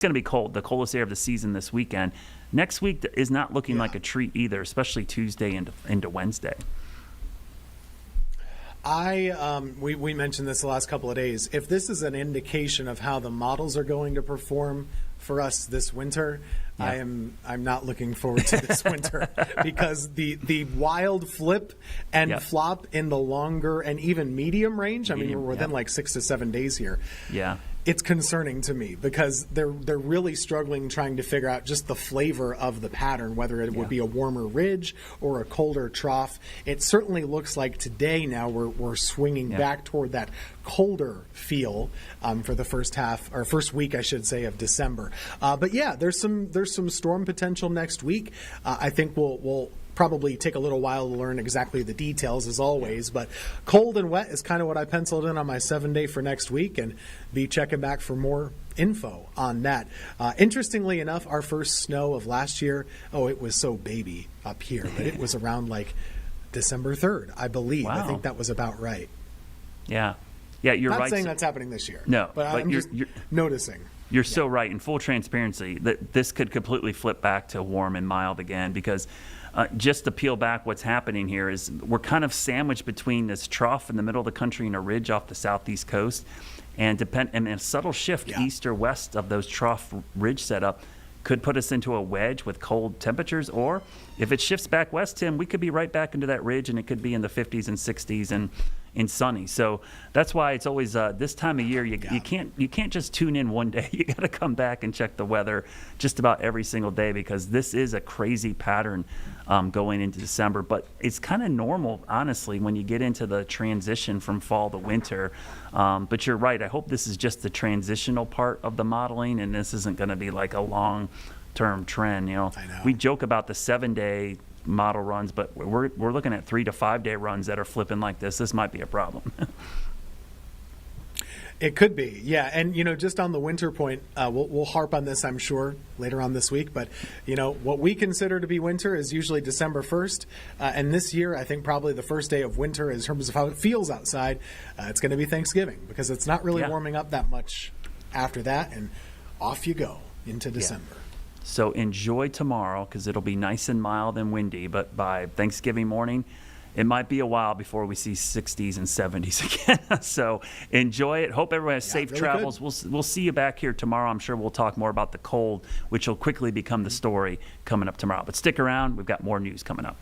going to be cold, the coldest day of the season this weekend. Next week is not looking like a treat either, especially Tuesday into Wednesday. We mentioned this the last couple of days. If this is an indication of how the models are going to perform for us this winter, I'm not looking forward to this winter because the wild flip and flop in the longer and even medium range. I mean, we're within like 6 to 7 days here. Yeah. It's concerning to me because they're really struggling trying to figure out just the flavor of the pattern, whether it would be a warmer ridge or a colder trough. It certainly looks like today now we're swinging back toward that colder feel for the first week, I should say, of December. But yeah, there's some storm potential next week. I think we'll probably take a little while to learn exactly the details as always, but cold and wet is kind of what I penciled in on my 7-day for next week, and be checking back for more info on that. Interestingly enough, our first snow of last year, it was so baby up here, but it was around like December 3rd, I believe. Wow. I think that was about right. Yeah. Yeah, you're right. Not saying that's happening this year. No, but I'm just noticing. You're so right. In full transparency, that this could completely flip back to warm and mild again, because just to peel back what's happening here is we're kind of sandwiched between this trough in the middle of the country and a ridge off the southeast coast, and a subtle shift east or west of those trough ridge setup could put us into a wedge with cold temperatures. Or if it shifts back west, Tim, we could be right back into that ridge, and it could be in the 50s and 60s and sunny. So that's why it's always this time of year you can't just tune in one day. You got to come back and check the weather just about every single day, because this is a crazy pattern going into December. But it's kind of normal, honestly, when you get into the transition from fall to winter. But you're right. I hope this is just the transitional part of the modeling, and this isn't going to be like a long-term trend. I know. We joke about the 7-day model runs, but we're looking at 3 to 5 day runs that are flipping like this. This might be a problem. It could be, yeah. And just on the winter point, we'll harp on this, I'm sure, later on this week. But what we consider to be winter is usually December 1st, and this year I think probably the first day of winter, in terms of how it feels outside, it's going to be Thanksgiving, because it's not really warming up that much after that, and off you go into December. So enjoy tomorrow, because it'll be nice and mild and windy, but by Thanksgiving morning, it might be a while before we see 60s and 70s again. So enjoy it. Hope everyone has safe travels. We'll see you back here tomorrow. I'm sure we'll talk more about the cold, which will quickly become the story coming up tomorrow. But stick around. We've got more news coming up.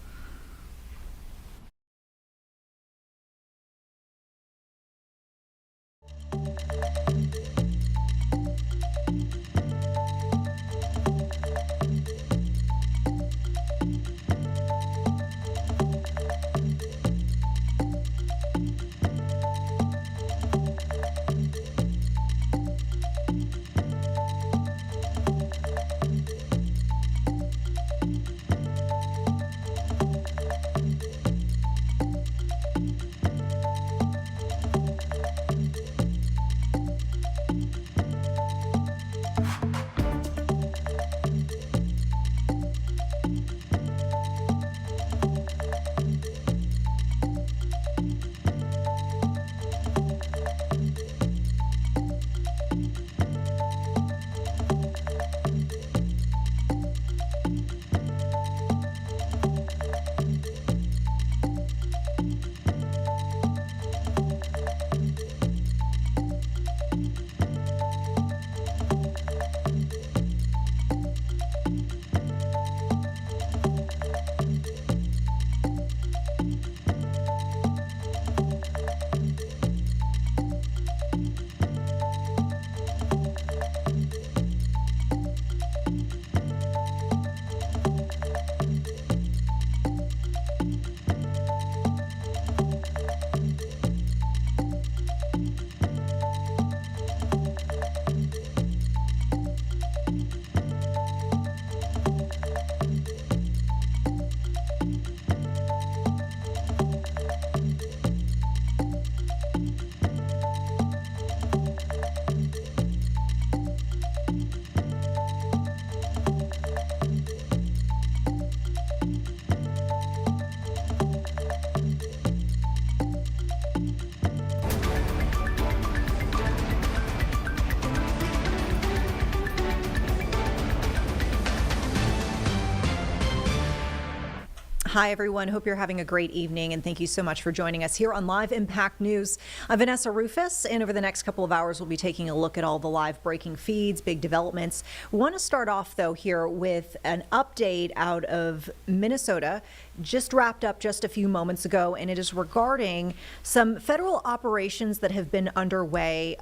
Hi, everyone. Hope you're having a great evening, and thank you so much for joining us here on Live Impact News. I'm Vanessa Rufus, and over the next couple of hours, we'll be taking a look at all the live breaking feeds, big developments. We want to start off, though, here with an update out of Minnesota, just wrapped up just a few moments ago, and it is regarding some federal operations that have been underway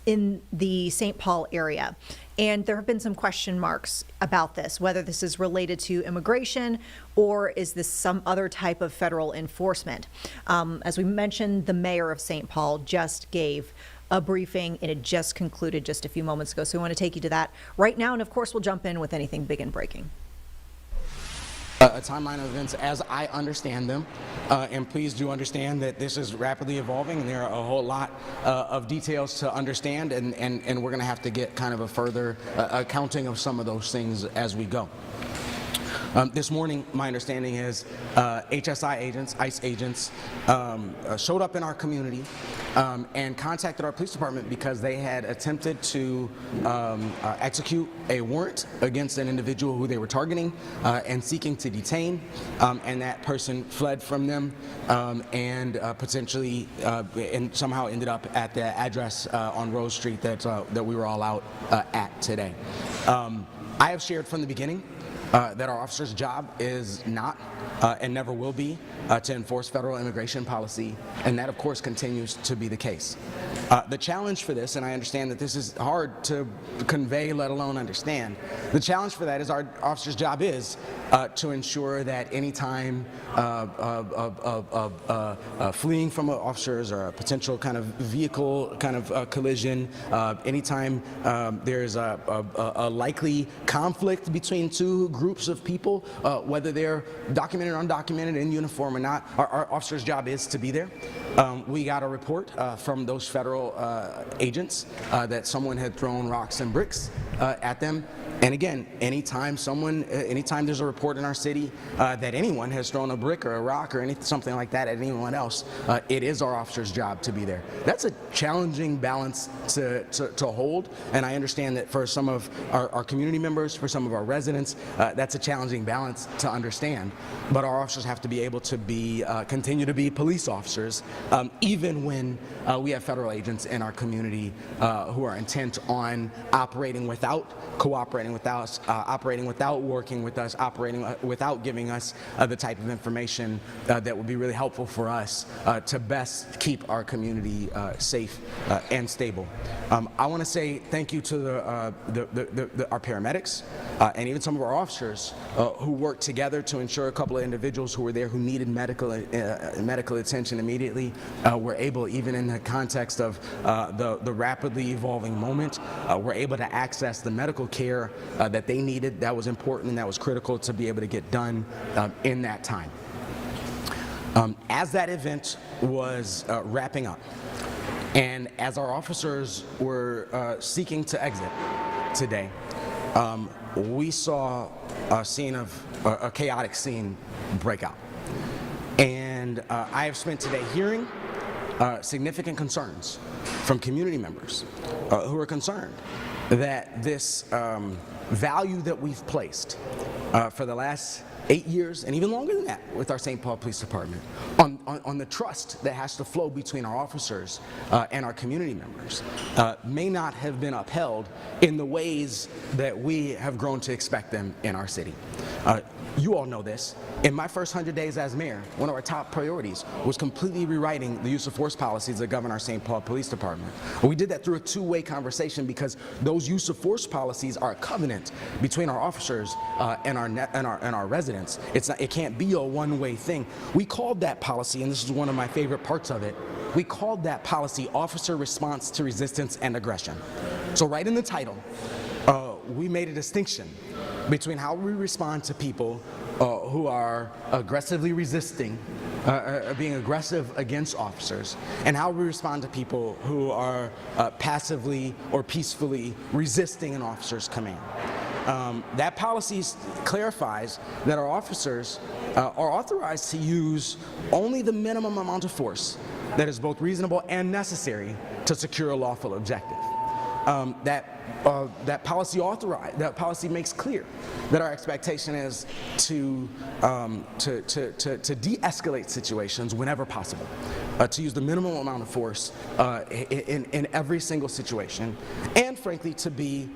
in the St. Paul area. And there have been some question marks about this, whether this is related to immigration or is this some other type of federal enforcement. As we mentioned, the mayor of St. Paul just gave a briefing, and it just concluded just a few moments ago. So we want to take you to that right now, and of course, we'll jump in with anything big and breaking. A timeline of events as I understand them, and please do understand that this is rapidly evolving and there are a whole lot of details to understand, and we're going to have to get kind of a further accounting of some of those things as we go. This morning, my understanding is HSI agents, ICE agents, showed up in our community and contacted our police department because they had attempted to execute a warrant against an individual who they were targeting and seeking to detain, and that person fled from them and potentially and somehow ended up at the address on Rose Street that we were all out at today. I have shared from the beginning that our officers' job is not and never will be to enforce federal immigration policy, and that of course continues to be the case. The challenge for this, and I understand that this is hard to convey, let alone understand, the challenge for that is our officers' job is to ensure that any time fleeing from officers or a potential kind of vehicle kind of collision, anytime there's a likely conflict between two groups of people, whether they're documented or undocumented, in uniform or not, our officers' job is to be there. We got a report from those federal agents that someone had thrown rocks and bricks at them. And again, anytime there's a report in our city that anyone has thrown a brick or a rock or something like that at anyone else, it is our officers' job to be there. That's a challenging balance to hold, and I understand that for some of our community members, for some of our residents, that's a challenging balance to understand. But our officers have to be able to continue to be police officers, even when we have federal agents in our community who are intent on operating without cooperating with us, operating without working with us, operating without giving us the type of information that would be really helpful for us to best keep our community safe and stable. I want to say thank you to our paramedics and even some of our officers who worked together to ensure a couple of individuals who were there who needed medical attention immediately were able, even in the context of the rapidly evolving moment, were able to access the medical care that they needed. That was important and that was critical to be able to get done in that time. As that event was wrapping up, and as our officers were seeking to exit today, we saw a chaotic scene break out. And I have spent today hearing significant concerns from community members who are concerned that this value that we've placed for the last 8 years, and even longer than that, with our St. Paul Police Department, on the trust that has to flow between our officers and our community members, may not have been upheld in the ways that we have grown to expect them in our city. You all know this. In my first 100 days as mayor, one of our top priorities was completely rewriting the use of force policies that govern our St. Paul Police Department. We did that through a two-way conversation because those use of force policies are a covenant between our officers and our residents. It can't be a one-way thing. We called that policy, and this is one of my favorite parts of it, we called that policy Officer Response to Resistance and Aggression. So right in the title, we made a distinction between how we respond to people who are aggressively resisting, being aggressive against officers, and how we respond to people who are passively or peacefully resisting an officer's command. That policy clarifies that our officers are authorized to use only the minimum amount of force that is both reasonable and necessary to secure a lawful objective. that policy makes clear that our expectation is to de-escalate situations whenever possible, to use the minimum amount of force in every single situation, and frankly to be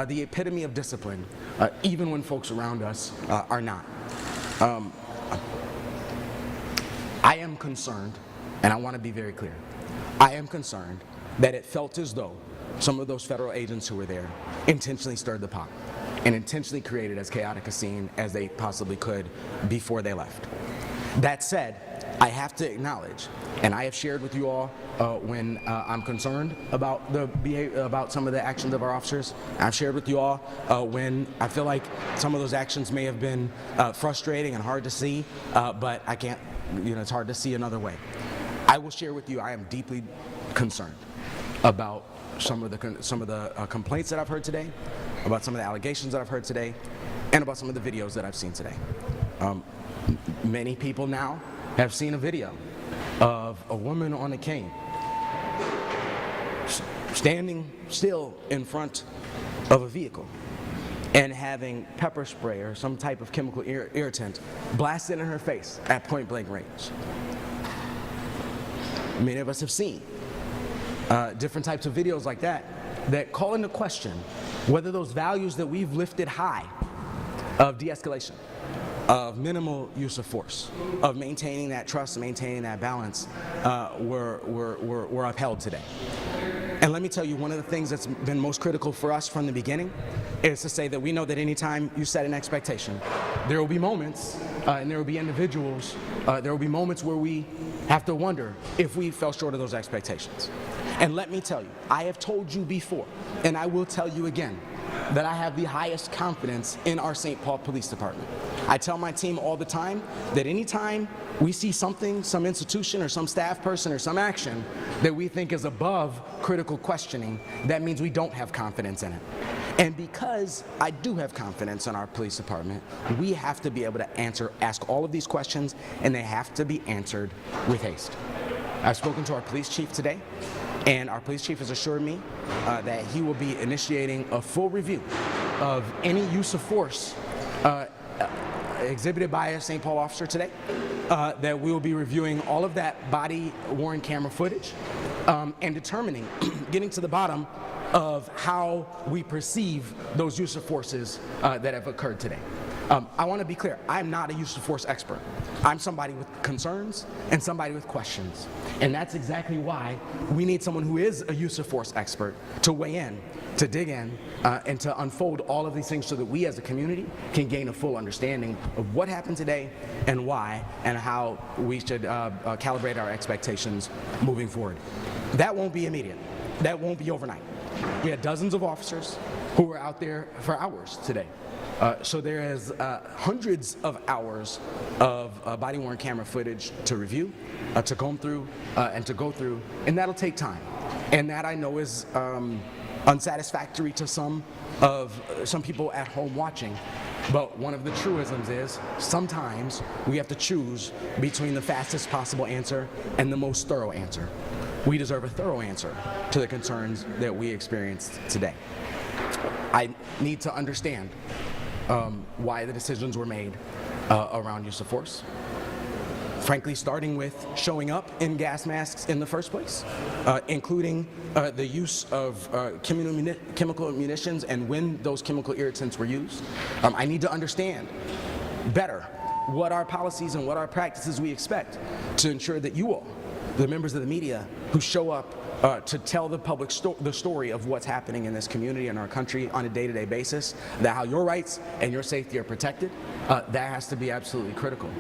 the epitome of discipline, even when folks around us are not. I am concerned, and I want to be very clear, I am concerned that it felt as though some of those federal agents who were there intentionally stirred the pot and intentionally created as chaotic a scene as they possibly could before they left. That said, I have to acknowledge, and I have shared with you all when I'm concerned about about some of the actions of our officers. I've shared with you all when I feel like some of those actions may have been frustrating and hard to see, but I can't, it's hard to see another way. I will share with you, I am deeply concerned about some of the complaints that I've heard today, about some of the allegations that I've heard today, and about some of the videos that I've seen today. Many people now have seen a video of a woman on a cane standing still in front of a vehicle and having pepper spray or some type of chemical irritant blasted in her face at point blank range. Many of us have seen different types of videos like that call into question whether those values that we've lifted high of de-escalation, of minimal use of force, of maintaining that trust and maintaining that balance were upheld today. And let me tell you, one of the things that's been most critical for us from the beginning is to say that we know that anytime you set an expectation, there will be moments and there will be individuals, there will be moments where we have to wonder if we fell short of those expectations. And let me tell you, I have told you before, and I will tell you again, that I have the highest confidence in our St. Paul Police Department. I tell my team all the time that anytime we see something, some institution or some staff person or some action that we think is above critical questioning, that means we don't have confidence in it. And because I do have confidence in our police department, we have to be able to ask all of these questions, and they have to be answered with haste. I've spoken to our police chief today, and our police chief has assured me that he will be initiating a full review of any use of force exhibited by a St. Paul officer today, that we will be reviewing all of that body-worn camera footage and determining, getting to the bottom of how we perceive those use of forces that have occurred today. I want to be clear, I'm not a use of force expert. I'm somebody with concerns and somebody with questions. And that's exactly why we need someone who is a use of force expert to weigh in, to dig in, and to unfold all of these things so that we as a community can gain a full understanding of what happened today and why, and how we should calibrate our expectations moving forward. That won't be immediate. That won't be overnight. We had dozens of officers who were out there for hours today. So there is hundreds of hours of body-worn camera footage to review, to comb through, and to go through, and that'll take time. And that I know is unsatisfactory to some people at home watching. But one of the truisms is sometimes we have to choose between the fastest possible answer and the most thorough answer. We deserve a thorough answer to the concerns that we experienced today. I need to understand why the decisions were made around use of force. Frankly, starting with showing up in gas masks in the first place, including the use of chemical munitions and when those chemical irritants were used. I need to understand better what our policies and what our practices we expect to ensure that you all, the members of the media who show up to tell the public the story of what's happening in this community and our country on a day-to-day basis, that how your rights and your safety are protected, that has to be absolutely critical.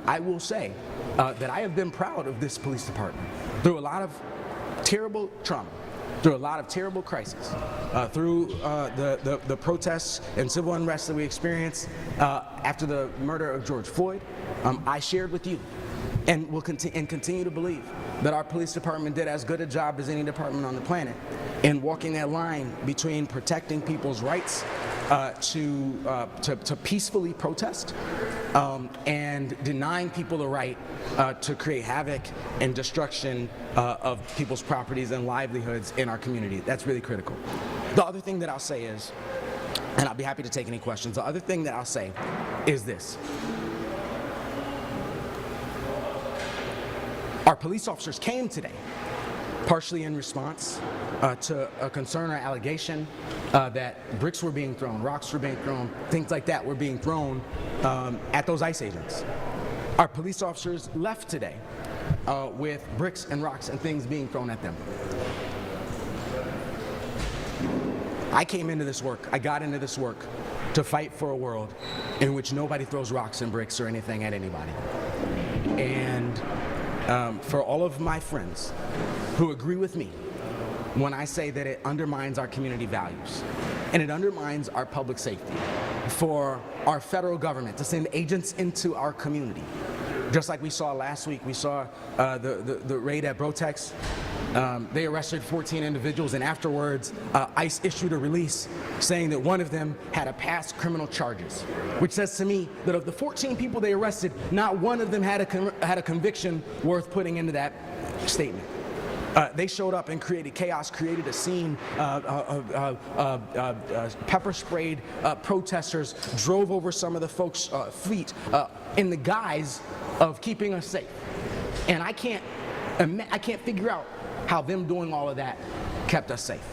I will say that I have been proud of this police department through a lot of terrible trauma, through a lot of terrible crises, through the protests and civil unrest that we experienced after the murder of George Floyd. I shared with you and will continue to believe that our police department did as good a job as any department on the planet in walking that line between protecting people's rights to peacefully protest and denying people the right to create havoc and destruction of people's properties and livelihoods in our community. That's really critical. The other thing that I'll say is, and I'll be happy to take any questions, the other thing that I'll say is this. Our police officers came today, partially in response to a concern or allegation that bricks were being thrown, rocks were being thrown, things like that were being thrown at those ICE agents. Our police officers left today with bricks and rocks and things being thrown at them. I came into this work, I got into this work to fight for a world in which nobody throws rocks and bricks or anything at anybody. And for all of my friends who agree with me when I say that it undermines our community values and it undermines our public safety, for our federal government to send agents into our community, just like we saw last week, we saw the raid at Brotex. They arrested 14 individuals, and afterwards, ICE issued a release saying that one of them had a past criminal charges, which says to me that of the 14 people they arrested, not one of them had a conviction worth putting into that statement. They showed up and created chaos, created a scene, pepper sprayed protesters, drove over some of the folks' feet in the guise of keeping us safe. And I can't figure out how them doing all of that kept us safe.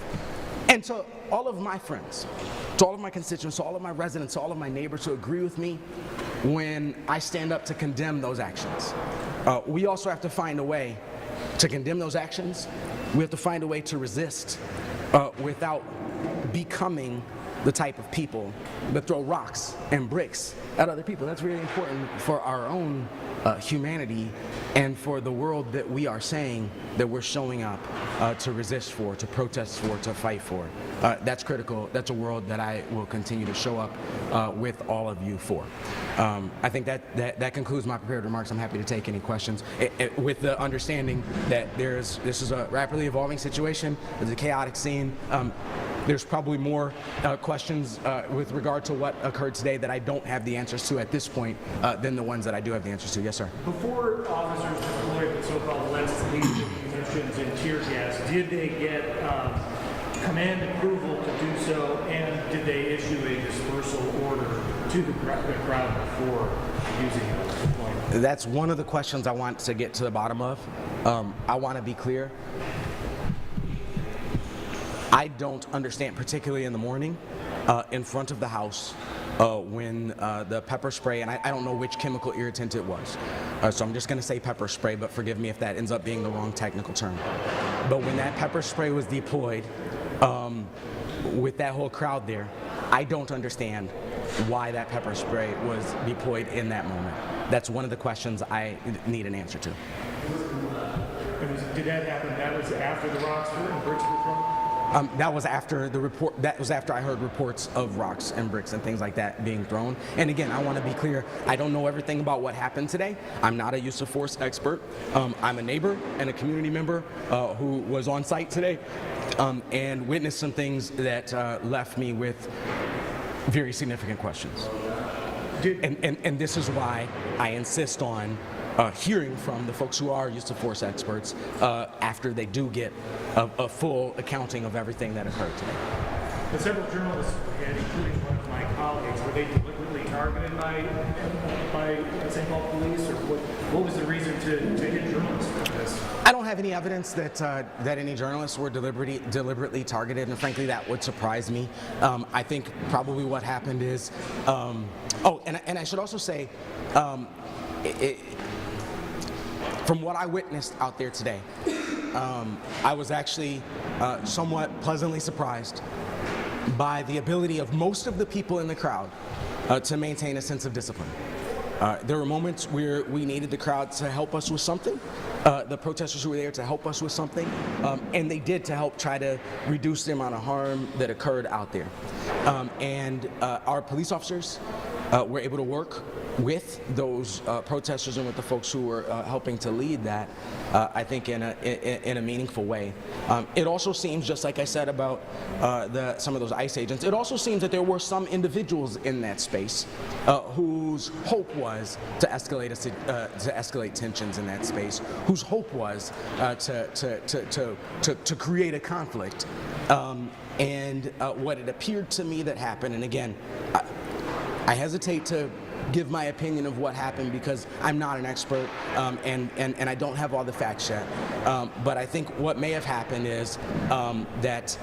And to all of my friends, to all of my constituents, to all of my residents, to all of my neighbors who agree with me when I stand up to condemn those actions, we also have to find a way to condemn those actions. We have to find a way to resist without becoming the type of people that throw rocks and bricks at other people. That's really important for our own humanity and for the world that we are saying that we're showing up to resist for, to protest for, to fight for. That's critical. That's a world that I will continue to show up with all of you for. I think that concludes my prepared remarks. I'm happy to take any questions with the understanding that this is a rapidly evolving situation. It's a chaotic scene. There's probably more questions with regard to what occurred today that I don't have the answers to at this point than the ones that I do have the answers to. Yes, sir. Before officers deployed the so-called lead munitions and tear gas, did they get command approval to do so, and did they issue a dispersal order to the crowd before using it? That's one of the questions I want to get to the bottom of. I want to be clear. I don't understand, particularly in the morning, in front of the house, when the pepper spray, and I don't know which chemical irritant it was, so I'm just going to say pepper spray, but forgive me if that ends up being the wrong technical term. But when that pepper spray was deployed, with that whole crowd there, I don't understand why that pepper spray was deployed in that moment. That's one of the questions I need an answer to. Did that happen? That was after the rocks and bricks were thrown? That was after the report. That was after I heard reports of rocks and bricks and things like that being thrown. And again, I want to be clear. I don't know everything about what happened today. I'm not a use of force expert. I'm a neighbor and a community member who was on site today and witnessed some things that left me with very significant questions. And this is why I insist on hearing from the folks who are use of force experts after they do get a full accounting of everything that occurred today. The several journalists, including one of my colleagues, were they deliberately targeted by St. Paul police, or what was the reason to hit journalists for this? I don't have any evidence that any journalists were deliberately targeted, and frankly, that would surprise me. I think probably what happened is, and I should also say, from what I witnessed out there today, I was actually somewhat pleasantly surprised by the ability of most of the people in the crowd to maintain a sense of discipline. There were moments where we needed the crowd to help us with something, the protesters who were there to help us with something, and they did to help try to reduce the amount of harm that occurred out there. And our police officers we're able to work with those protesters and with the folks who were helping to lead that, I think in a meaningful way. It also seems, just like I said about some of those ICE agents, it also seems that there were some individuals in that space whose hope was to escalate tensions in that space, whose hope was to create a conflict. And what it appeared to me that happened, and again, I hesitate to give my opinion of what happened because I'm not an expert and I don't have all the facts yet. But I think what may have happened is that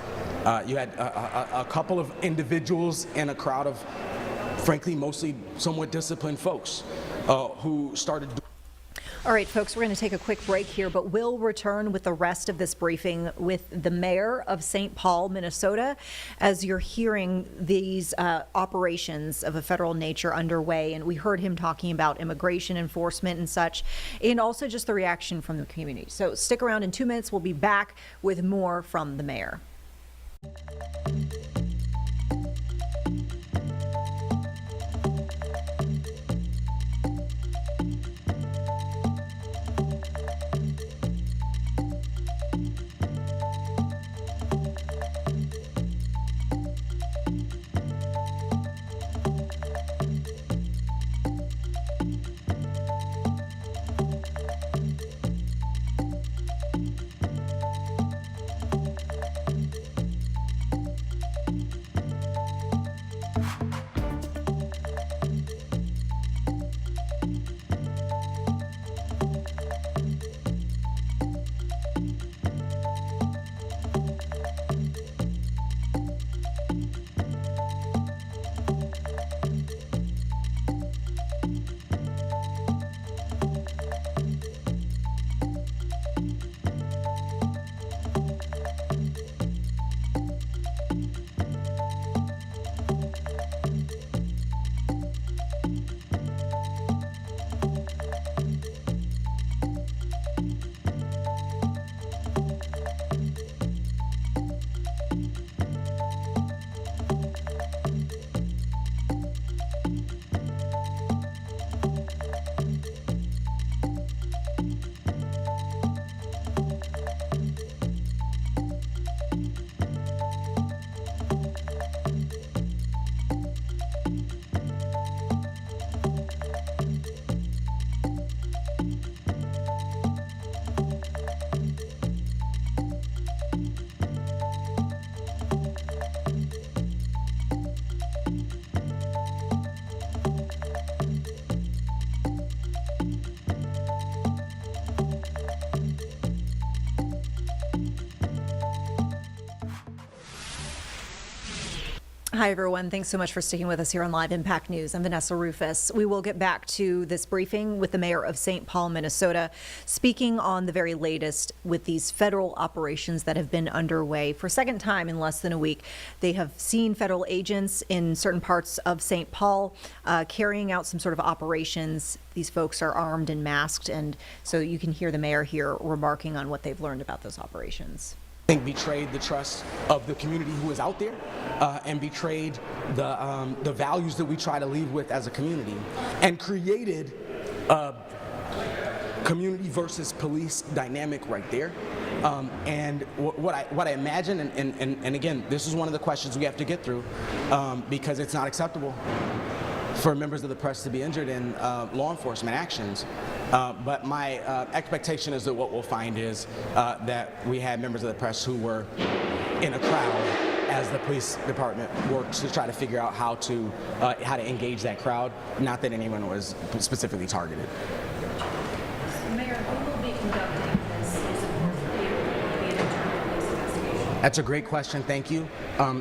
you had a couple of individuals in a crowd of, frankly, mostly somewhat disciplined folks who started. All right, folks, we're going to take a quick break here, but we'll return with the rest of this briefing with the mayor of St. Paul, Minnesota, as you're hearing these operations of a federal nature underway. And we heard him talking about immigration enforcement and such, and also just the reaction from the community. So stick around. In 2 minutes. We'll be back with more from the mayor. Hi, everyone. Thanks so much for sticking with us here on Live Impact News. I'm Vanessa Rufus. We will get back to this briefing with the mayor of St. Paul, Minnesota, speaking on the very latest with these federal operations that have been underway for a second time in less than a week. They have seen federal agents in certain parts of St. Paul carrying out some sort of operations. These folks are armed and masked, and so you can hear the mayor here remarking on what they've learned about those operations. I think betrayed the trust of the community who is out there and betrayed the values that we try to lead with as a community, and created a community versus police dynamic right there. And what I imagine, and again, this is one of the questions we have to get through because it's not acceptable for members of the press to be injured in law enforcement actions. But my expectation is that what we'll find is that we had members of the press who were in a crowd as the police department worked to try to figure out how to engage that crowd, not that anyone was specifically targeted. Mayor, who will be conducting this? Is it more for you? Will it be an internal police investigation? That's a great question. Thank you.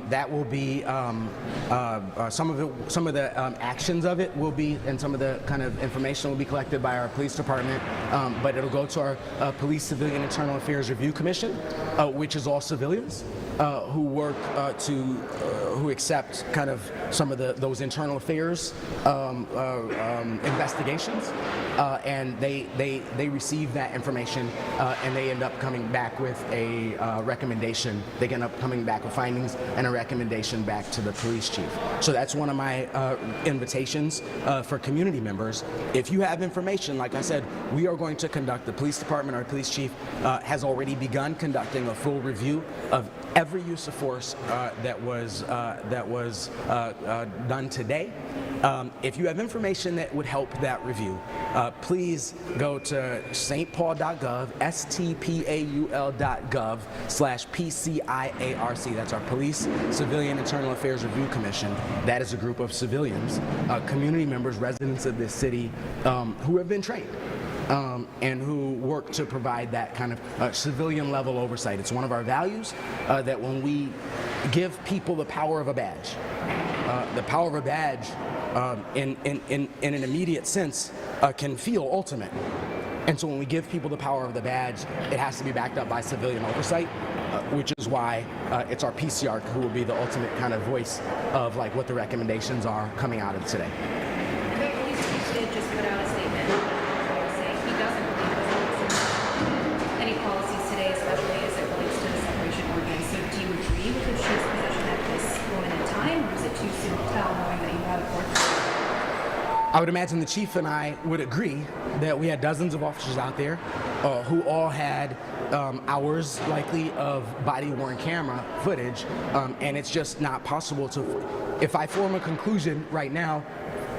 That will be some of the actions of it will be, and some of the kind of information will be collected by our police department. But it'll go to our Police Civilian Internal Affairs Review Commission, which is all civilians who work who accept kind of some of those internal affairs investigations, and they receive that information and they end up coming back with a recommendation they can end up coming back with findings and a recommendation back to the police chief. So that's one of my invitations for community members. If you have information, like I said, we are going to conduct, the police department, our police chief has already begun conducting a full review of every use of force that was done today. If you have information that would help that review, please go to stpaul.gov, stpaul.gov/PCIARC. That's our Police Civilian Internal Affairs Review Commission. That is a group of civilians, community members, residents of this city who have been trained. And who work to provide that kind of civilian level oversight. It's one of our values that when we give people the power of a badge, the power of a badge in an immediate sense can feel ultimate. And so when we give people the power of the badge, it has to be backed up by civilian oversight, which is why it's our PCR who will be the ultimate kind of voice of like what the recommendations are coming out of today. The police chief did just put out a statement saying he doesn't believe there's any policies today, especially as it relates to the separation ordinance. So do you agree with the chief's position at this moment in time, or is it too soon to tell knowing that you have a court? I would imagine the chief and I would agree that we had dozens of officers out there who all had hours likely of body-worn camera footage, and it's just not possible to, if I form a conclusion right now,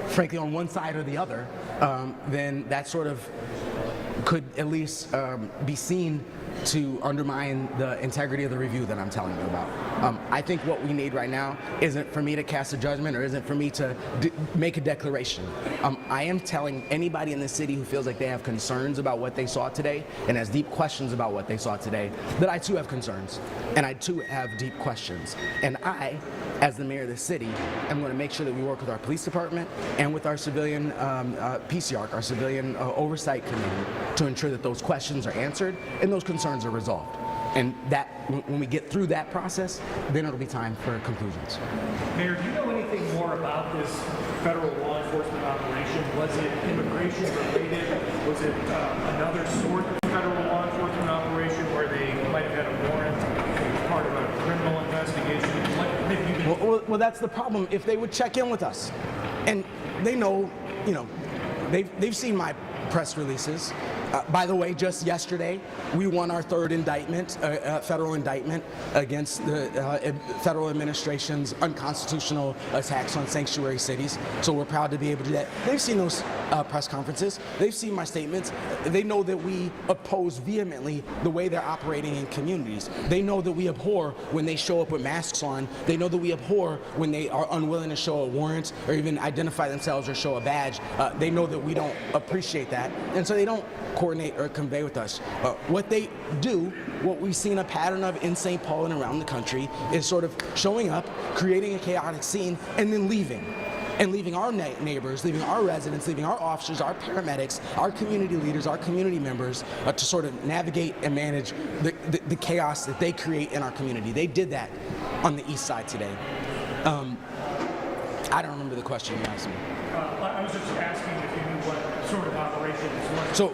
frankly on one side or the other, then that sort of could at least be seen to undermine the integrity of the review that I'm telling you about. I think what we need right now isn't for me to cast a judgment or isn't for me to make a declaration. I am telling anybody in the city who feels like they have concerns about what they saw today and has deep questions about what they saw today, that I too have concerns and I too have deep questions. And I, as the mayor of the city, am going to make sure that we work with our police department and with our civilian PCR, our civilian oversight committee, to ensure that those questions are answered and those concerns are resolved. And that, when we get through that process, then it'll be time for conclusions. Mayor, do you know anything more about this federal law enforcement operation? Was it immigration related? Was it another sort of federal law enforcement operation where they might have had a warrant as part of a criminal investigation? What have you been... Well, that's the problem. If they would check in with us, and they know, they've seen my press releases. By the way, just yesterday, we won our third indictment, federal indictment against the federal administration's unconstitutional attacks on sanctuary cities. So we're proud to be able to do that. They've seen those press conferences. They've seen my statements. They know that we oppose vehemently the way they're operating in communities. They know that we abhor when they show up with masks on. They know that we abhor when they are unwilling to show a warrant or even identify themselves or show a badge. They know that we don't appreciate that. And so they don't coordinate or convey with us. What they do, what we've seen a pattern of in St. Paul and around the country, is sort of showing up, creating a chaotic scene, and then leaving. And leaving our neighbors, leaving our residents, leaving our officers, our paramedics, our community leaders, our community members to sort of navigate and manage the chaos that they create in our community. They did that on the east side today. I don't remember the question you asked me. I was just asking if you knew what sort of operation this was.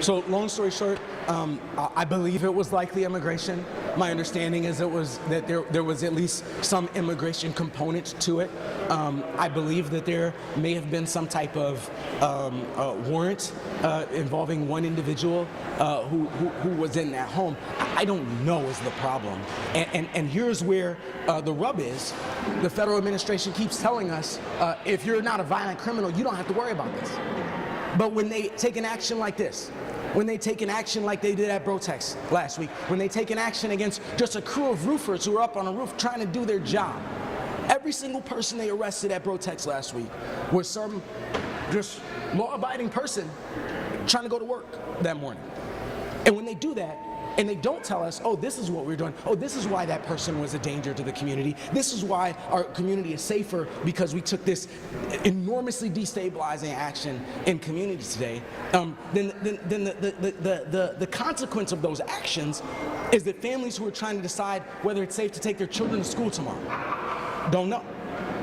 So long story short, I believe it was likely immigration. My understanding is that there was at least some immigration component to it. I believe that there may have been some type of warrant involving one individual who was in that home. I don't know is the problem. And here's where the rub is. The federal administration keeps telling us, if you're not a violent criminal, you don't have to worry about this. But when they take an action like this, when they take an action like they did at Brotex last week, when they take an action against just a crew of roofers who are up on a roof trying to do their job, every single person they arrested at Brotex last week was some just law-abiding person trying to go to work that morning. And when they do that, and they don't tell us, oh, this is what we're doing. Oh, this is why that person was a danger to the community. This is why our community is safer because we took this enormously destabilizing action in communities today. Then the consequence of those actions is that families who are trying to decide whether it's safe to take their children to school tomorrow don't know.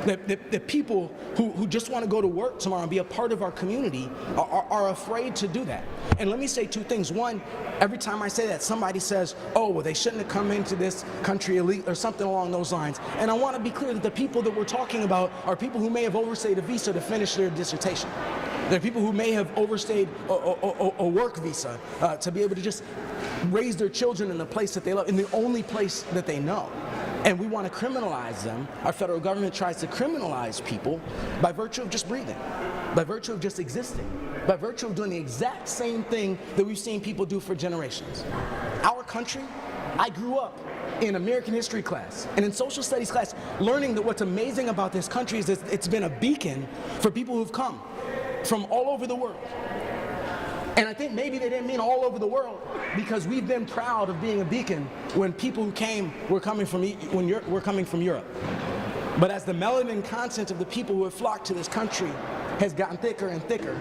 The people who just want to go to work tomorrow and be a part of our community are afraid to do that. And let me say two things. One, every time I say that, somebody says, oh, well, they shouldn't have come into this country elite or something along those lines. And I want to be clear that the people that we're talking about are people who may have overstayed a visa to finish their dissertation. There are people who may have overstayed a work visa to be able to just raise their children in the place that they love, in the only place that they know. And we want to criminalize them. Our federal government tries to criminalize people by virtue of just breathing, by virtue of just existing, by virtue of doing the exact same thing that we've seen people do for generations. Our country, I grew up in American history class and in social studies class learning that what's amazing about this country is that it's been a beacon for people who've come from all over the world. And I think maybe they didn't mean all over the world because we've been proud of being a beacon when people who came were coming from Europe. But as the melanin content of the people who have flocked to this country has gotten thicker and thicker,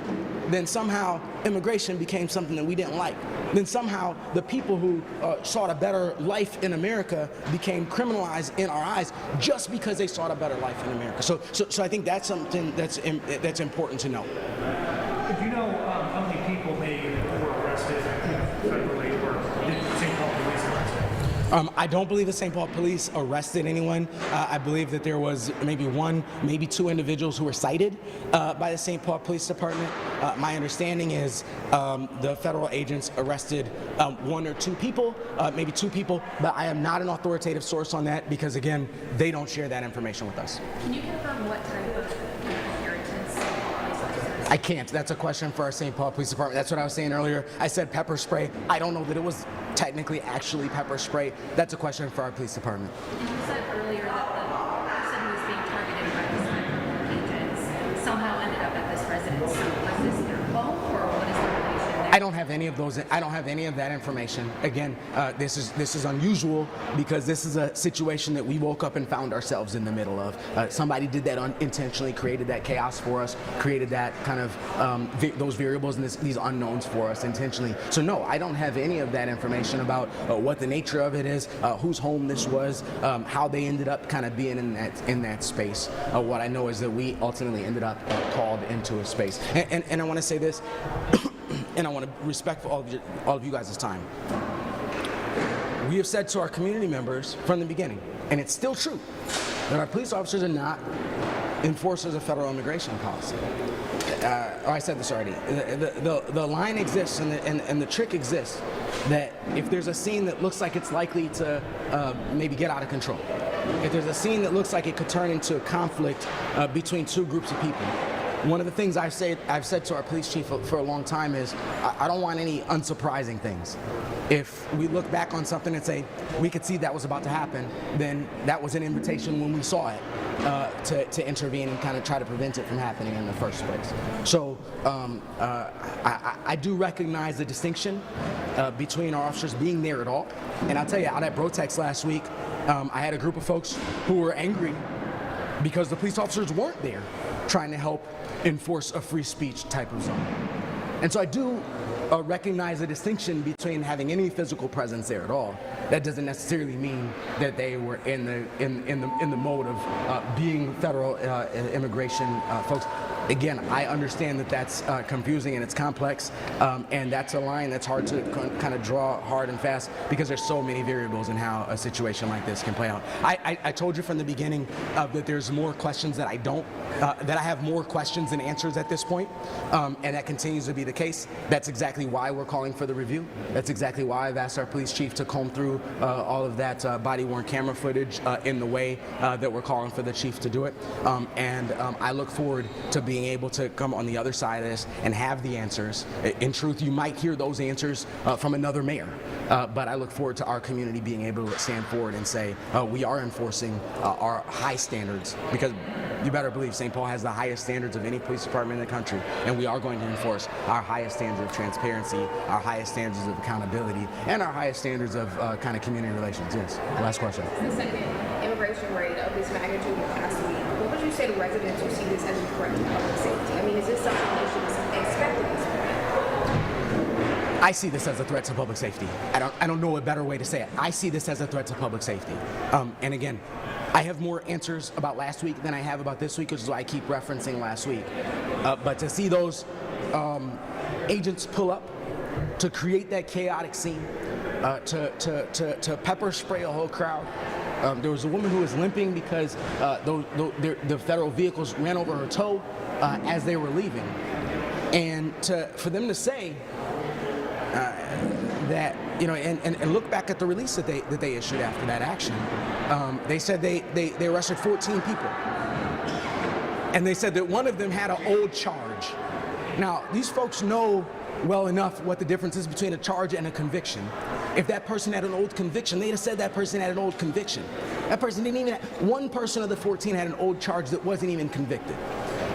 then somehow immigration became something that we didn't like. Then somehow the people who sought a better life in America became criminalized in our eyes just because they sought a better life in America. So I think that's something that's important to know. Do you know how many people were arrested federally or did St. Paul police arrest? I don't believe the St. Paul police arrested anyone. I believe that there was maybe one, maybe two individuals who were cited by the St. Paul Police Department. My understanding is the federal agents arrested one or two people, maybe two people, but I am not an authoritative source on that because, again, they don't share that information with us. Can you confirm what type of inheritance police officers? I can't. That's a question for our St. Paul Police Department. That's what I was saying earlier. I said pepper spray. I don't know that it was technically actually pepper spray. That's a question for our police department. And you said earlier that the person who was being targeted by the federal agents somehow ended up at this residence. So was this their home or what is the relation there? I don't have any of those. I don't have any of that information. Again, this is unusual because this is a situation that we woke up and found ourselves in the middle of. Somebody did that unintentionally, created that chaos for us, created that kind of those variables and these unknowns for us intentionally. So no, I don't have any of that information about what the nature of it is, whose home this was, how they ended up kind of being in that space. What I know is that we ultimately ended up called into a space. And I want to say this. And I want to respect for all of you guys' time. We have said to our community members from the beginning, and it's still true, that our police officers are not enforcers of federal immigration policy. I said this already. The line exists and the trick exists that if there's a scene that looks like it's likely to maybe get out of control, if there's a scene that looks like it could turn into a conflict between two groups of people, one of the things I've said to our police chief for a long time is I don't want any unsurprising things. If we look back on something and say we could see that was about to happen, then that was an invitation when we saw it to intervene and kind of try to prevent it from happening in the first place. So I do recognize the distinction between our officers being there at all. And I'll tell you, out at Brotex last week, I had a group of folks who were angry because the police officers weren't there trying to help enforce a free speech type of zone. And so I do recognize the distinction between having any physical presence there at all. That doesn't necessarily mean that they were in the mode of being federal immigration folks. Again, I understand that that's confusing and it's complex, and that's a line that's hard to kind of draw hard and fast because there's so many variables in how a situation like this can play out. I told you from the beginning that there's more questions that I have more questions than answers at this point, and that continues to be the case. That's exactly why we're calling for the review. That's exactly why I've asked our police chief to comb through all of that body-worn camera footage in the way that we're calling for the chief to do it, and I look forward to being able to come on the other side of this and have the answers. In truth, you might hear those answers from another mayor, but I look forward to our community being able to stand forward and say we are enforcing our high standards, because you better believe St. Paul has the highest standards of any police department in the country, and we are going to enforce our highest standards of transparency, our highest standards of accountability, and our highest standards of kind of community relations. Yes. Last question. The second immigration rate of this magnitude in the past week, what would you say to residents who see this as a threat to public safety? I mean, is this something they should expect at this point? I see this as a threat to public safety. I don't know a better way to say it. I see this as a threat to public safety. And again, I have more answers about last week than I have about this week, which is why I keep referencing last week. But to see those agents pull up, to create that chaotic scene, to pepper spray a whole crowd. There was a woman who was limping because the federal vehicles ran over her toe as they were leaving. And for them to say that, you know, and look back at the release that they issued after that action, they said they arrested 14 people. And they said that one of them had an old charge. Now, these folks know well enough what the difference is between a charge and a conviction. If that person had an old conviction, they'd have said that person had an old conviction. That person didn't even have, one person of the 14 had an old charge that wasn't even convicted.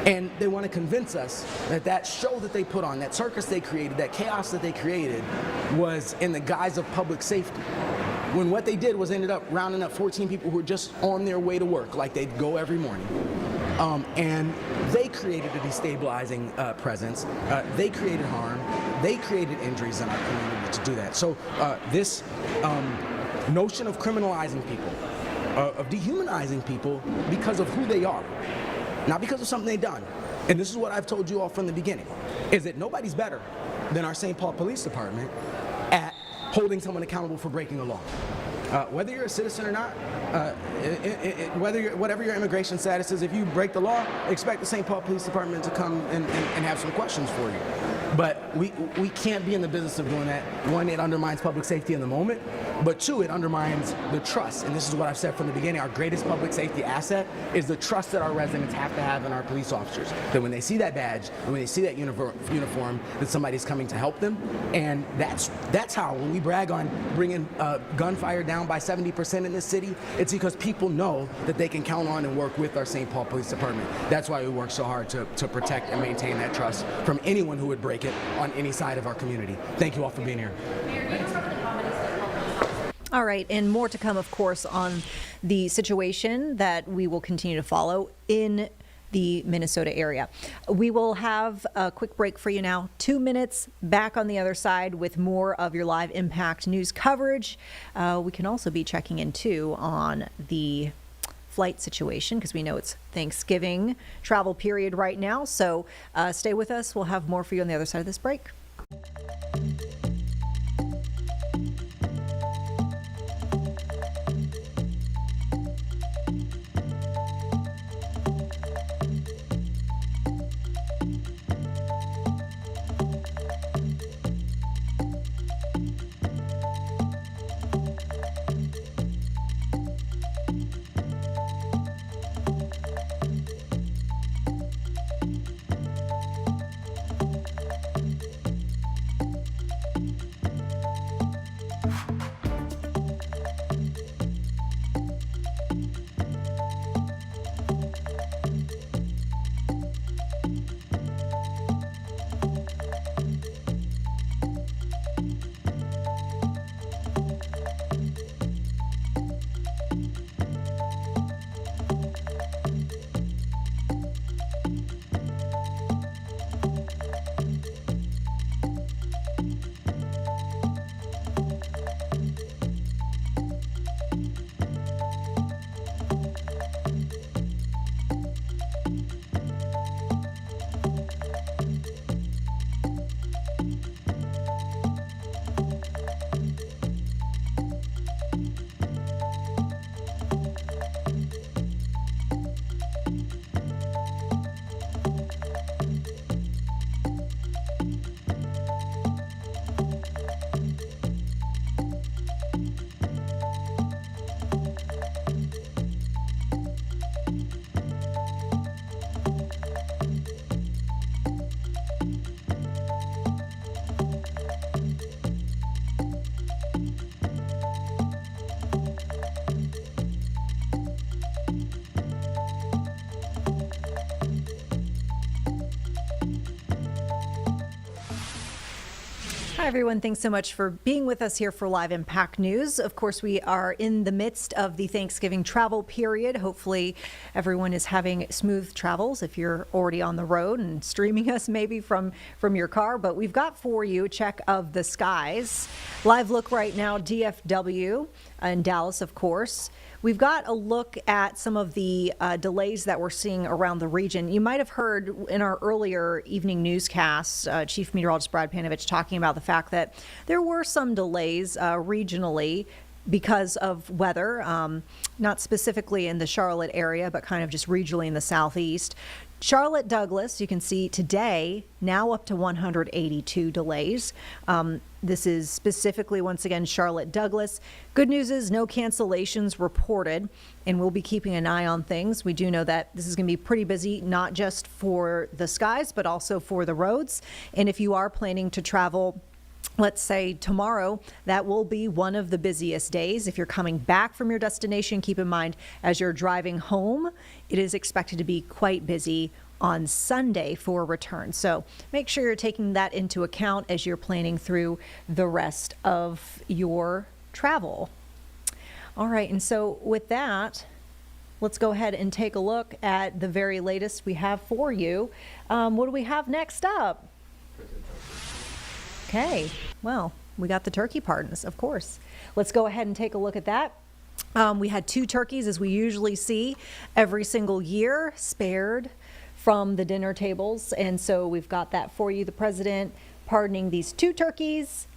And they want to convince us that that show that they put on, that circus they created, that chaos that they created was in the guise of public safety. When what they did was ended up rounding up 14 people who were just on their way to work like they'd go every morning. And they created a destabilizing presence. They created harm. They created injuries in our community to do that. So this notion of criminalizing people, of dehumanizing people because of who they are, not because of something they've done. And this is what I've told you all from the beginning, is that nobody's better than our St. Paul Police Department at holding someone accountable for breaking a law. Whether you're a citizen or not, whatever your immigration status is, if you break the law, expect the St. Paul Police Department to come and have some questions for you. But we can't be in the business of doing that. One, it undermines public safety in the moment, but two, it undermines the trust. And this is what I've said from the beginning, our greatest public safety asset is the trust that our residents have to have in our police officers. That when they see that badge, when they see that uniform, that somebody's coming to help them. And that's how, when we brag on bringing gunfire down by 70% in this city, it's because people know that they can count on and work with our St. Paul Police Department. That's why we work so hard to protect and maintain that trust from anyone who would break it on any side of our community. Thank you all for being here. All right, and more to come, of course, on the situation that we will continue to follow in the Minnesota area. We will have a quick break for you now. 2 minutes, back on the other side with more of your live impact news coverage. We can also be checking in, too, on the flight situation because we know it's Thanksgiving travel period right now. So stay with us. We'll have more for you on the other side of this break. Hi, everyone. Thanks so much for being with us here for Live Impact News. Of course, we are in the midst of the Thanksgiving travel period. Hopefully, everyone is having smooth travels if you're already on the road and streaming us maybe from your car. But we've got for you a check of the skies. Live look right now, DFW. in Dallas, of course. We've got a look at some of the delays that we're seeing around the region. You might have heard in our earlier evening newscast, Chief Meteorologist Brad Panovich talking about the fact that there were some delays regionally because of weather, not specifically in the Charlotte area, but kind of just regionally in the southeast. Charlotte Douglas, you can see today, now up to 182 delays. This is specifically, once again, Charlotte Douglas. Good news is no cancellations reported, and we'll be keeping an eye on things. We do know that this is going to be pretty busy, not just for the skies, but also for the roads. And if you are planning to travel, let's say tomorrow, that will be one of the busiest days. If you're coming back from your destination, keep in mind as you're driving home, it is expected to be quite busy on Sunday for return. So make sure you're taking that into account as you're planning through the rest of your travel. All right, and so with that, let's go ahead and take a look at the very latest we have for you. What do we have next up? Okay, well, we got the turkey pardons, of course. Let's go ahead and take a look at that. We had 2 turkeys, as we usually see every single year, spared from the dinner tables. And so we've got that for you. The president pardoning these 2 turkeys.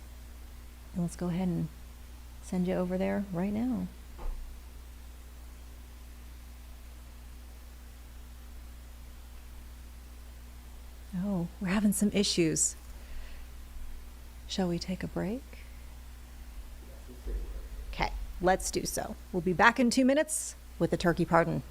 And let's go ahead and send you over there right now. Oh, we're having some issues. Shall we take a break? Okay, let's do so. We'll be back in 2 minutes with the turkey pardon.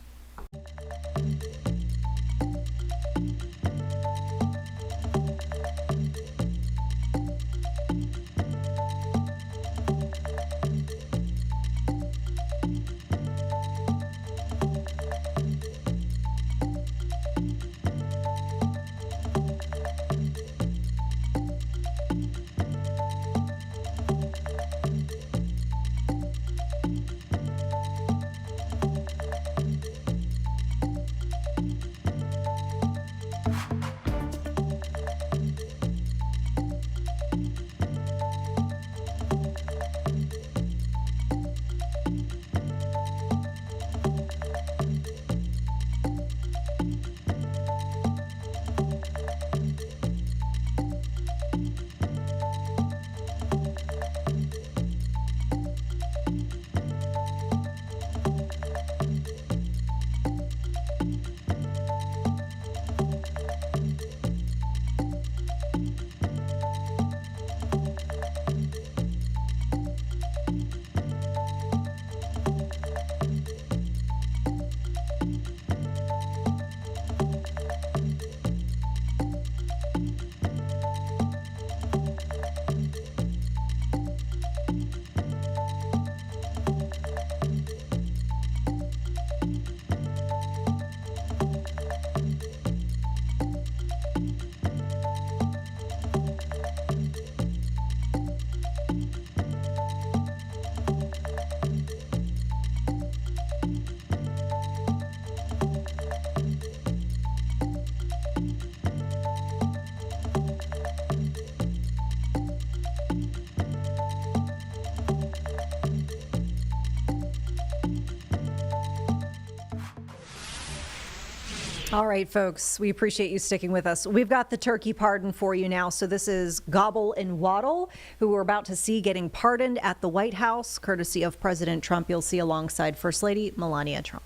All right, folks, we appreciate you sticking with us. We've got the turkey pardon for you now. So this is Gobble and Waddle, who we're about to see getting pardoned at the White House, courtesy of President Trump. You'll see alongside First Lady Melania Trump.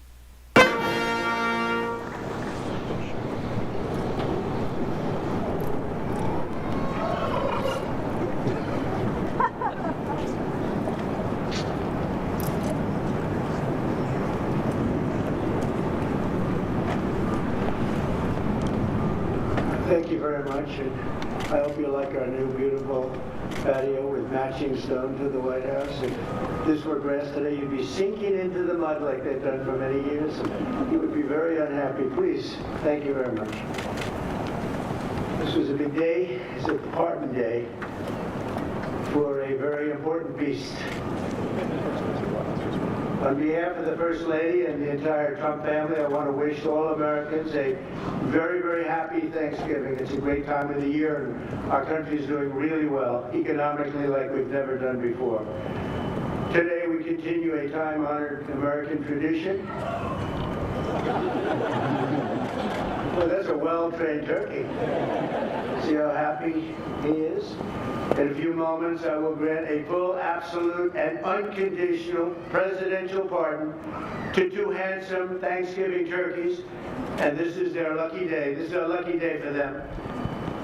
Thank you very much, and I hope you like our new beautiful patio with matching stone to the White House. If this were grass today, you'd be sinking into the mud like they've done for many years. You would be very unhappy. Please, thank you very much. This was a big day. It's a pardon day for a very important beast. On behalf of the First Lady and the entire Trump family, I want to wish all Americans a very, very happy Thanksgiving. It's a great time of the year, and our country is doing really well, economically like we've never done before. Today, we continue continue a time-honored American tradition. Well, that's a well-trained turkey. See how happy he is? In a few moments, I will grant a full, absolute, and unconditional presidential pardon to two handsome Thanksgiving turkeys, and this is their lucky day. This is a lucky day for them.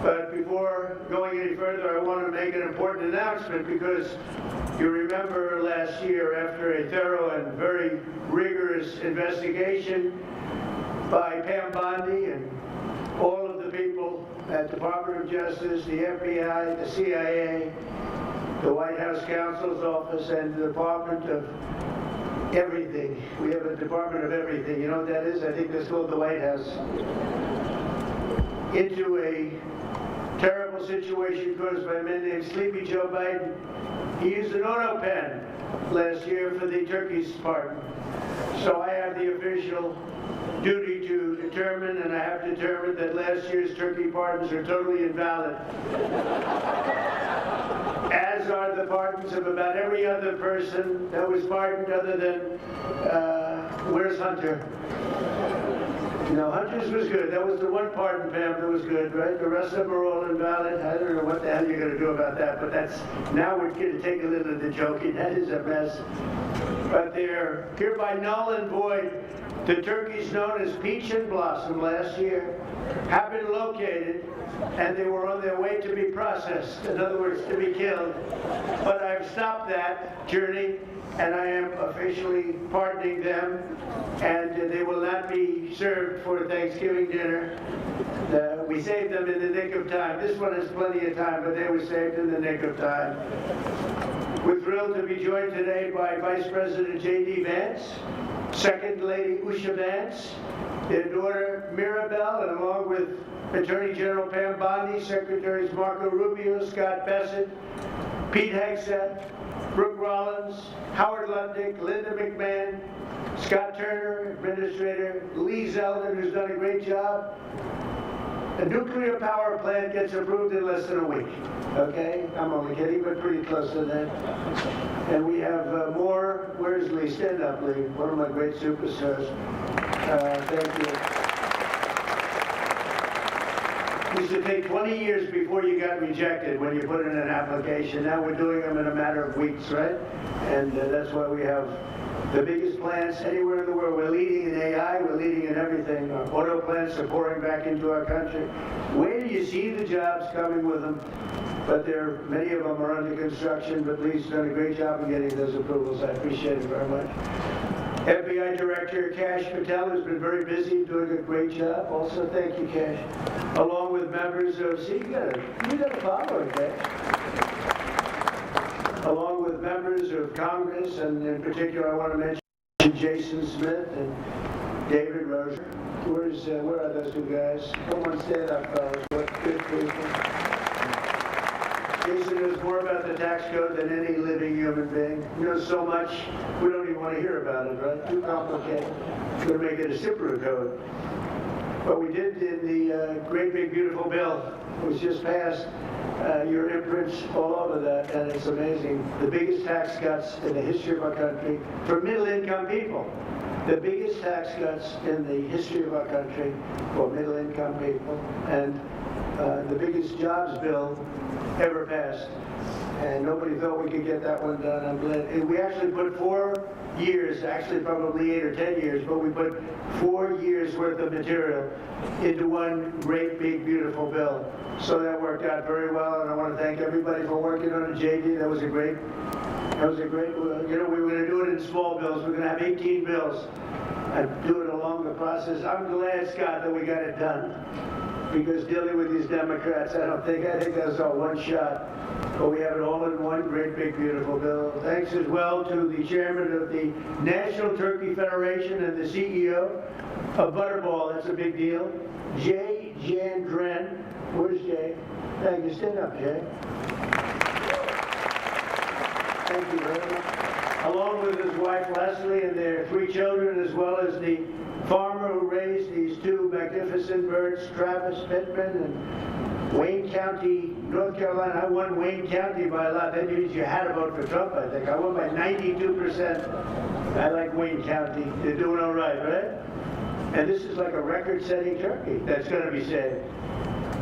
But before going any further, I want to make an important announcement, because you remember last year, after a thorough and very rigorous investigation by Pam Bondi and all of the people at the Department of Justice, the FBI, the CIA, the White House Counsel's Office, and the Department of Everything. We have a Department of Everything. You know what that is? I think that's called the White House. Into a terrible situation caused by a man named Sleepy Joe Biden. He used an auto pen last year for the turkey's pardon. So I have the official duty to determine, and I have determined, that last year's turkey pardons are totally invalid. As are the pardons of about every other person that was pardoned, other than, where's Hunter? No, Hunter's was good. That was the one pardon, Pam, that was good, right? The rest of them are all invalid. I don't know what the hell you're going to do about that, but that's, now we're going to take a little of the joking. That is a mess. But they're hereby null and void. The turkeys known as Peach and Blossom last year have been located, and they were on their way to be processed, in other words, to be killed. But I've stopped that journey, and I am officially pardoning them, and they will not be served for Thanksgiving dinner. We saved them in the nick of time. This one has plenty of time, but they were saved in the nick of time. We're thrilled to be joined today by Vice President J.D. Vance, Second Lady Usha Vance, their daughter Mirabelle, and along with Attorney General Pam Bondi, Secretaries Marco Rubio, Scott Bassett, Pete Hegseth, Brooke Rollins, Howard Lutnick, Linda McMahon, Scott Turner, Administrator Lee Zeldin, who's done a great job. A nuclear power plant gets approved in less than a week. Okay? I'm only kidding, but pretty close to that. And we have more. Where's Lee? Stand up, Lee. One of my great superstars. Thank you. It used to take 20 years before you got rejected when you put in an application. Now we're doing them in a matter of weeks, right? And that's why we have the biggest plants anywhere in the world. We're leading in AI, we're leading in everything. Our auto plants are pouring back into our country. Where do you see the jobs coming with them? But many of them are under construction, but Lee's done a great job in getting those approvals. I appreciate it very much. FBI Director Kash Patel has been very busy doing a great job. Also, thank you, Kash. Along with members of, see, you got a follower, Kash. Along with members of Congress, and in particular, I want to mention Jason Smith and David Rozier. Where are those two guys? Come on, stand up, fellas. What good people. Jason knows more about the tax code than any living human being. He knows so much, we don't even want to hear about it, right? Too complicated. We're going to make it a simpler code. But we did in the great big beautiful bill. It was just passed. Your imprints all over that, and it's amazing. The biggest tax cuts in the history of our country for middle-income people. The biggest tax cuts in the history of our country for middle-income people, and the biggest jobs bill ever passed. And nobody thought we could get that one done. I'm glad. And we actually put 4 years, actually probably 8 or 10 years, but we put 4 years worth of material into one great, big, beautiful bill. So that worked out very well, and I want to thank everybody for working on it. JD, that was a great, you know, we were going to do it in small bills. We're going to have 18 bills and do it along the process. I'm glad, Scott, that we got it done, because dealing with these Democrats, I think that was our one shot. But we have it all in one great, big, beautiful bill. Thanks as well to the chairman of the National Turkey Federation and the CEO of Butterball. That's a big deal. Jay Jandren. Where's Jay? Thank you. Stand up, Jay. Thank you very much. along with his wife Leslie and their 3 children, as well as the farmer who raised these 2 magnificent birds, Travis Pittman and Wayne County, North Carolina. I won Wayne County by a lot. That means you had to vote for Trump, I think. I won by 92%. I like Wayne County. They're doing all right, right? And this is like a record-setting turkey that's going to be saved.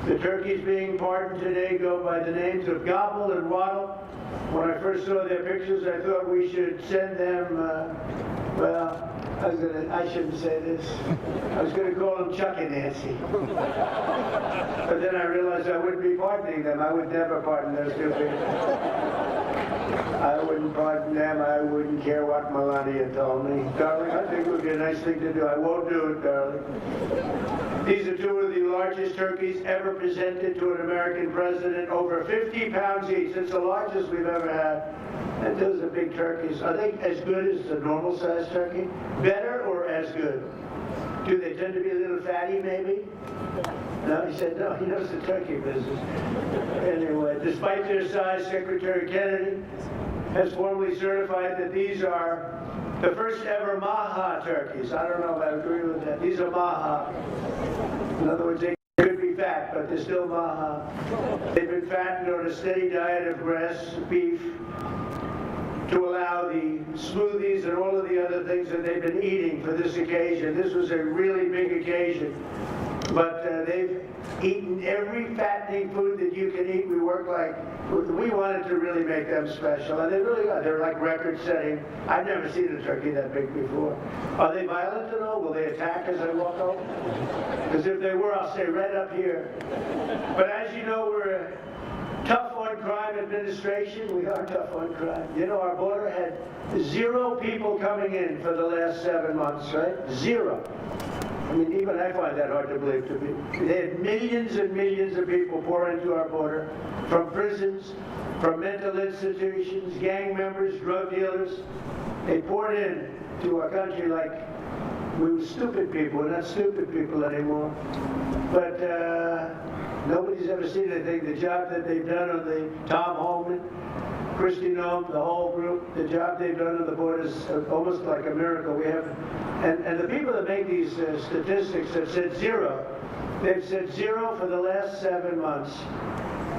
The turkeys being pardoned today go by the names of Gobble and Waddle. When I first saw their pictures, I thought we should send them, well, I shouldn't say this. I was going to call them Chuck and Nancy. But then I realized I wouldn't be pardoning them. I would never pardon those 2 people. I wouldn't pardon them. I wouldn't care what Melania told me. Darling, I think it would be a nice thing to do. I won't do it, darling. These are 2 of the largest turkeys ever presented to an American president, over 50 pounds each. It's the largest we've ever had. And those are big turkeys. Are they as good as the normal-sized turkey? Better or as good? Do they tend to be a little fatty, maybe? No, he said no. He knows the turkey business. Anyway, despite their size, Secretary Kennedy has formally certified that these are the first ever Maha turkeys. I don't know if I agree with that. These are Maha. In other words, they could be fat, but they're still Maha. They've been fattened on a steady diet of grass, beef, to allow the smoothies and all of the other things that they've been eating for this occasion. This was a really big occasion. But they've eaten every fattening food that you can eat. We wanted to really make them special, and they really are. They're like record-setting. I've never seen a turkey that big before. Are they violent at all? Will they attack as I walk over? Because if they were, I'll stay right up here. But as you know, we're a tough-on-crime administration. We are tough on crime. You know, our border had 0 people coming in for the last 7 months, right? 0. I mean, even I find that hard to believe to be. They had millions and millions of people pour into our border, from prisons, from mental institutions, gang members, drug dealers. They poured in to our country like we were stupid people. We're not stupid people anymore. But nobody's ever seen anything. The job that they've done on the Tom Holman, Kristi Noem, the whole group, the job they've done on the border is almost like a miracle. We have, and the people that make these statistics have said 0. They've said 0 for the last 7 months.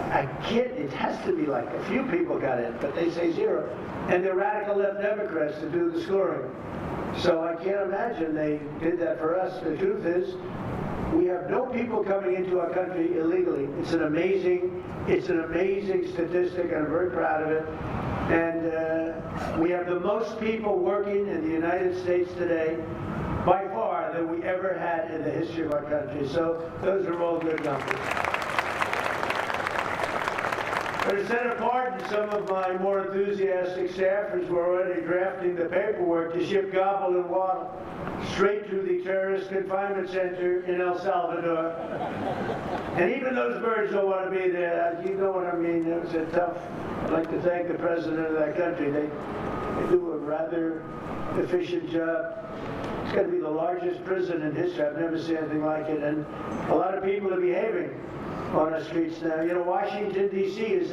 I kid, it has to be like a few people got in, but they say 0. And they're radical left Democrats to do the scoring. So I can't imagine they did that for us. The truth is, we have no people coming into our country illegally. It's an amazing statistic, and I'm very proud of it. And we have the most people working in the United States today, by far, than we ever had in the history of our country. So those are all good numbers. But instead of pardon, some of my more enthusiastic staffers were already drafting the paperwork to ship Gobble and Waddle straight to the terrorist confinement center in El Salvador. And even those birds don't want to be there. You know what I mean? It was a tough. I'd like to thank the president of that country. They do a rather efficient job. It's going to be the largest prison in history. I've never seen anything like it. And a lot of people are behaving on the streets now. You know, Washington, D.C. is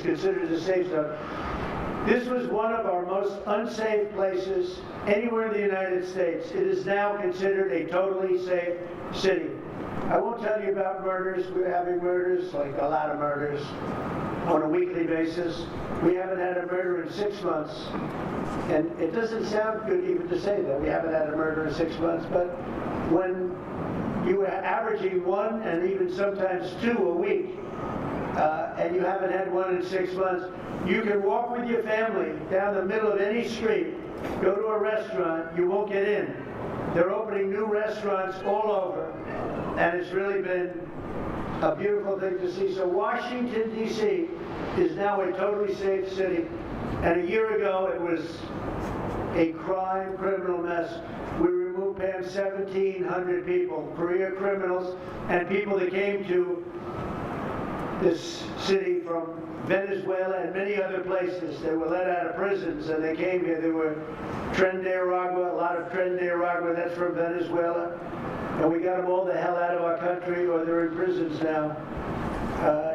considered a safe zone. This was one of our most unsafe places anywhere in the United States. It is now considered a totally safe city. I won't tell you about murders. We're having murders, like a lot of murders, on a weekly basis. We haven't had a murder in 6 months. And it doesn't sound good even to say that. We haven't had a murder in 6 months. But when you are averaging 1 and even sometimes 2 a week, and you haven't had 1 in 6 months, you can walk with your family down the middle of any street, go to a restaurant, you won't get in. They're opening new restaurants all over, and it's really been a beautiful thing to see. So Washington, D.C. is now a totally safe city, and a year ago it was a criminal mess. We removed, Pam, 1,700 people, career criminals, and people that came to this city from Venezuela and many other places. They were let out of prisons and they came here. There were a lot of Tren de Aragua, that's from Venezuela. and we got them all the hell out of our country, or they're in prisons now.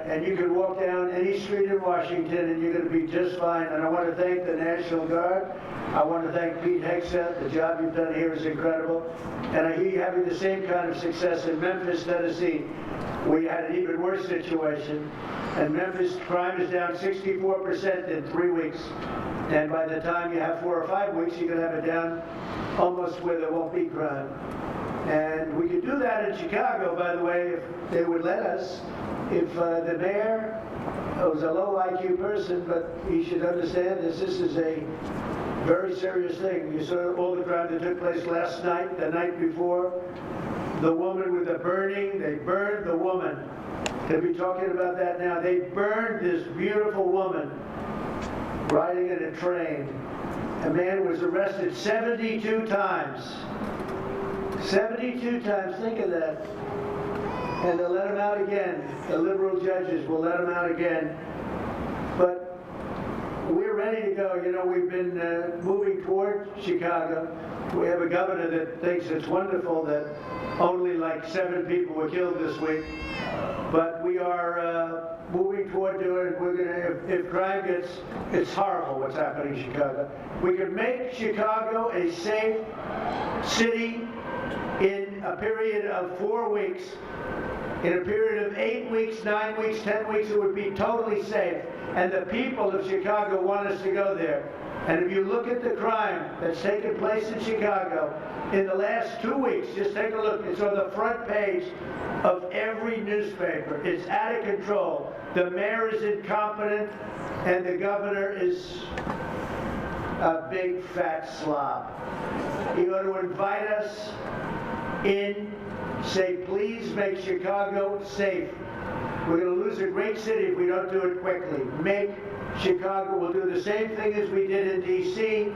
And you can walk down any street in Washington and you're going to be just fine. And I want to thank the National Guard. I want to thank Pete Hegseth. The job you've done here is incredible. And I hear you having the same kind of success in Memphis, Tennessee. We had an even worse situation. And Memphis crime is down 64% in 3 weeks. And by the time you have 4 or 5 weeks, you can have it down almost where there won't be crime. And we could do that in Chicago, by the way, if they would let us. If the mayor was a low IQ person, but he should understand this is a very serious thing. You saw all the crime that took place last night, the night before. The woman with the burning, they burned the woman. They'll be talking about that now. They burned this beautiful woman riding in a train. A man was arrested 72 times. 72 times, think of that. And they'll let him out again. The liberal judges will let him out again. But we're ready to go. You know, we've been moving toward Chicago. We have a governor that thinks it's wonderful that only like 7 people were killed this week. But we are moving toward doing it. We're gonna, if crime gets, it's horrible what's happening in Chicago. We can make Chicago a safe city in a period of 4 weeks. In a period of 8 weeks, 9 weeks, 10 weeks, it would be totally safe. And the people of Chicago want us to go there. And if you look at the crime that's taken place in Chicago in the last 2 weeks, just take a look. It's on the front page of every newspaper. It's out of control. The mayor is incompetent, and the governor is a big fat slob. You ought to invite us in. Say, please make Chicago safe. We're going to lose a great city if we don't do it quickly. Make Chicago. We'll do the same thing as we did in D.C.,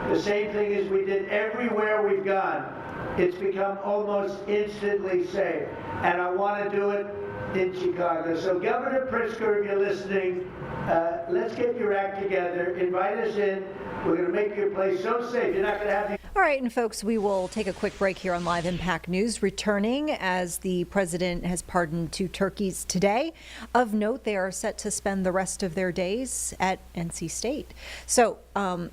the same thing as we did everywhere we've gone. It's become almost instantly safe. And I want to do it in Chicago. So Governor Pritzker, if you're listening, let's get your act together. Invite us in. We're going to make your place so safe. You're not going to have All right, and folks, we will take a quick break here on Live Impact News, returning as the president has pardoned 2 turkeys today. Of note, they are set to spend the rest of their days at NC State. So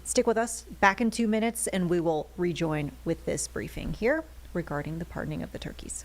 stick with us. Back in 2 minutes, and we will rejoin with this briefing here regarding the pardoning of the turkeys.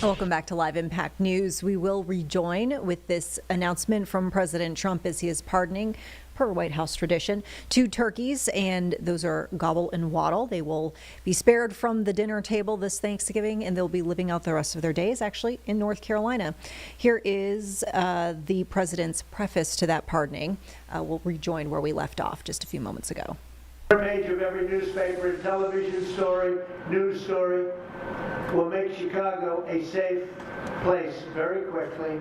Welcome back to Live Impact News. We will rejoin with this announcement from President Trump as he is pardoning, per White House tradition, 2 turkeys, and those are Gobble and Waddle. They will be spared from the dinner table this Thanksgiving, and they'll be living out the rest of their days, actually, in North Carolina. Here is the president's preface to that pardoning. We'll rejoin where we left off just a few moments ago. Page of every newspaper, television story, news story will make Chicago a safe place very quickly.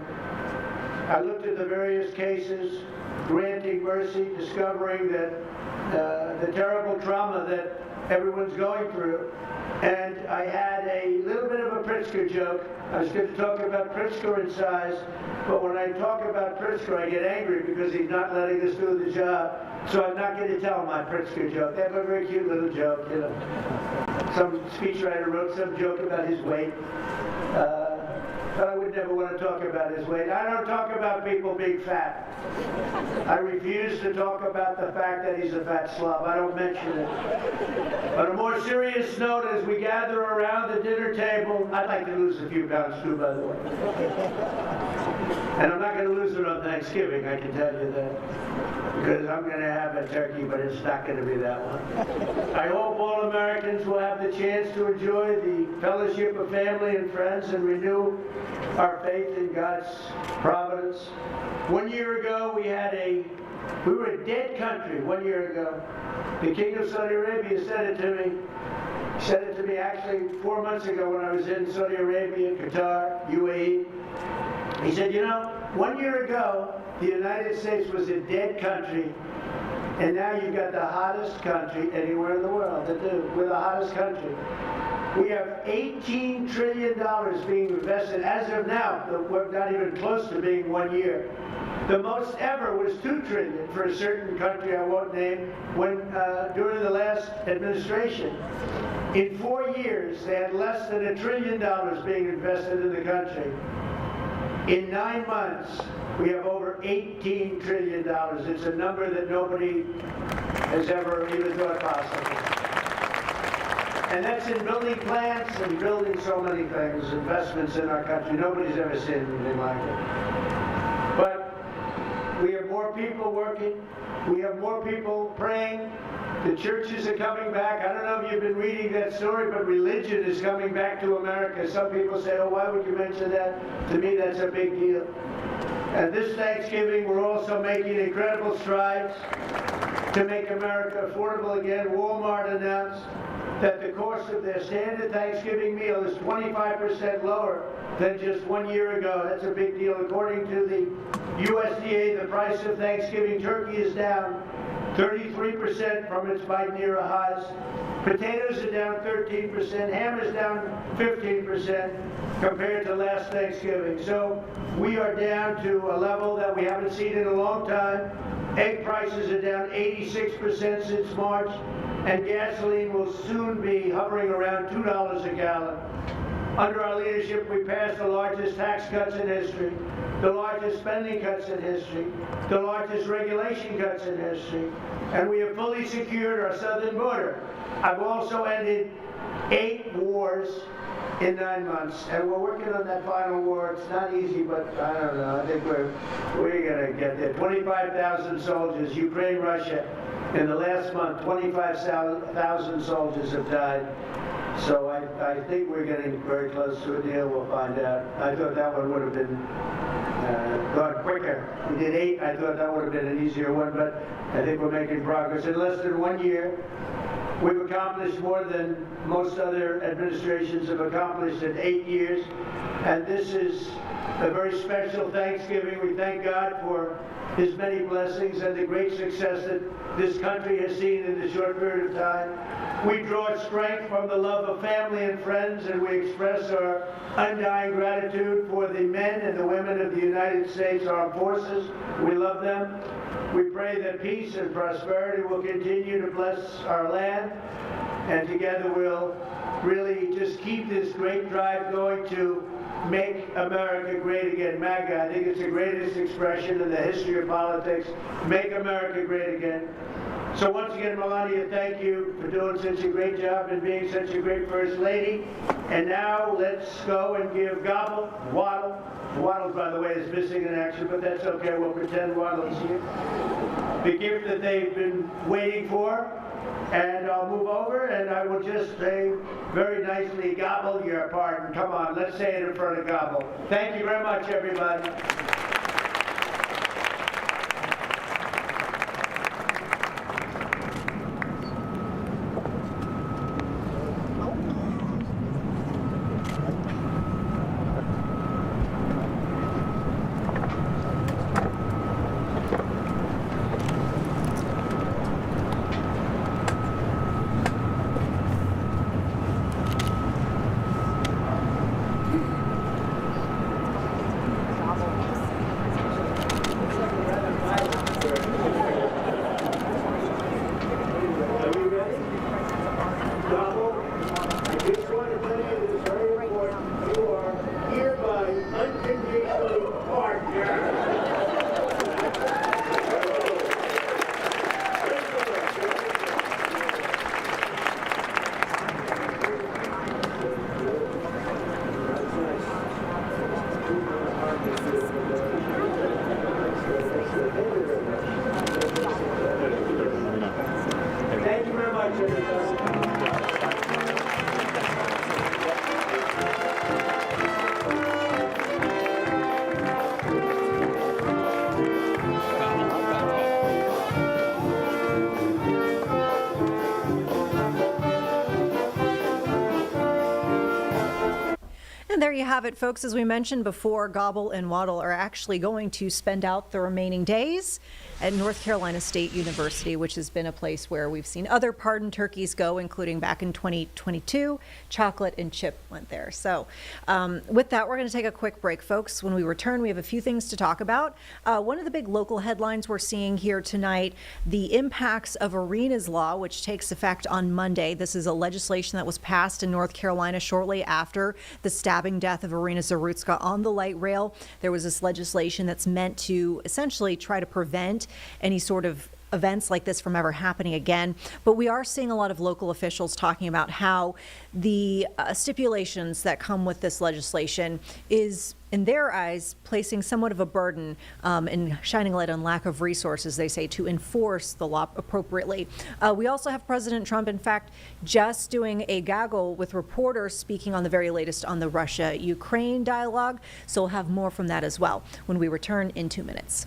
I looked at the various cases, granting mercy, discovering that the terrible trauma that everyone's going through, and I had a little bit of a Pritzker joke. I was going to talk about Pritzker and size, but when I talk about Pritzker, I get angry because he's not letting us do the job. So I'm not going to tell my Pritzker joke. They have a very cute little joke, you know. Some speechwriter wrote some joke about his weight. But I would never want to talk about his weight. I don't talk about people being fat. I refuse to talk about the fact that he's a fat slob. I don't mention it. On a more serious note, as we gather around the dinner table, I'd like to lose a few pounds too, by the way. And I'm not going to lose it on Thanksgiving, I can tell you that. Because I'm going to have a turkey, but it's not going to be that one. I hope all Americans will have the chance to enjoy the fellowship of family and friends and renew our faith in God's providence. 1 year ago, we were a dead country 1 year ago. The King of Saudi Arabia said it to me. He said it to me actually 4 months ago when I was in Saudi Arabia, Qatar, UAE. He said, you know, 1 year ago, the United States was a dead country, and now you've got the hottest country anywhere in the world. We're the hottest country. We have $18 trillion being invested as of now. We're not even close to being 1 year. The most ever was $2 trillion for a certain country I won't name during the last administration. In 4 years, they had less than $1 trillion being invested in the country. In 9 months, we have over $18 trillion. It's a number that nobody has ever even thought possible. And that's in building plants and building so many things, investments in our country. Nobody's ever seen anything like it. But we have more people working. We have more people praying. The churches are coming back. I don't know if you've been reading that story, but religion is coming back to America. Some people say, oh, why would you mention that? To me, that's a big deal. And this Thanksgiving, we're also making incredible strides to make America affordable again. Walmart announced that the cost of their standard Thanksgiving meal is 25% lower than just 1 year ago. That's a big deal. According to the USDA, the price of Thanksgiving turkey is down 33% from its Biden era highs. Potatoes are down 13%. Ham is down 15% compared to last Thanksgiving. So we are down to a level that we haven't seen in a long time. Egg prices are down 86% since March, and gasoline will soon be hovering around $2 a gallon. Under our leadership, we passed the largest tax cuts in history, the largest spending cuts in history, the largest regulation cuts in history, and we have fully secured our southern border. I've also ended 8 wars in 9 months, and we're working on that final war. It's not easy, but I don't know. I think we're going to get there. 25,000 soldiers, Ukraine, Russia. In the last month, 25,000 soldiers have died. So I think we're getting very close to a deal. We'll find out. I thought that one would have been gone quicker. We did 8. I thought that would have been an easier one, but I think we're making progress. In less than 1 year, we've accomplished more than most other administrations have accomplished in 8 years. And this is a very special Thanksgiving. We thank God for His many blessings and the great success that this country has seen in this short period of time. We draw strength from the love of family and friends, and we express our undying gratitude for the men and the women of the United States Armed Forces. We love them. We pray that peace and prosperity will continue to bless our land. and together we'll really just keep this great drive going to make America great again. MAGA, I think it's the greatest expression in the history of politics. Make America great again. So once again, Melania, thank you for doing such a great job and being such a great First Lady. And now let's go and give Waddle, Waddle, by the way, is missing in action, but that's okay, we'll pretend Waddle's here, the gift that they've been waiting for. And I'll move over and I will just say very nicely, Gobble, your pardon. Come on, let's say it in front of Gobble. Thank you very much, everybody. Thank you very much, everybody. And there you have it, folks. As we mentioned before, Gobble and Waddle are actually going to spend out the remaining days at North Carolina State University, which has been a place where we've seen other pardon turkeys go, including back in 2022. Chocolate and Chip went there. So with that, we're going to take a quick break, folks. When we return, we have a few things to talk about. One of the big local headlines we're seeing here tonight, the impacts of Arena's Law, which takes effect on Monday. This is a legislation that was passed in North Carolina shortly after the stabbing death of Arena Zarutska on the light rail. There was this legislation that's meant to essentially try to prevent any sort of events like this from ever happening again. But we are seeing a lot of local officials talking about how the stipulations that come with this legislation is, in their eyes, placing somewhat of a burden and shining light on lack of resources, they say, to enforce the law appropriately. We also have President Trump, in fact, just doing a gaggle with reporters speaking on the very latest on the Russia-Ukraine dialogue. So we'll have more from that as well when we return in 2 minutes.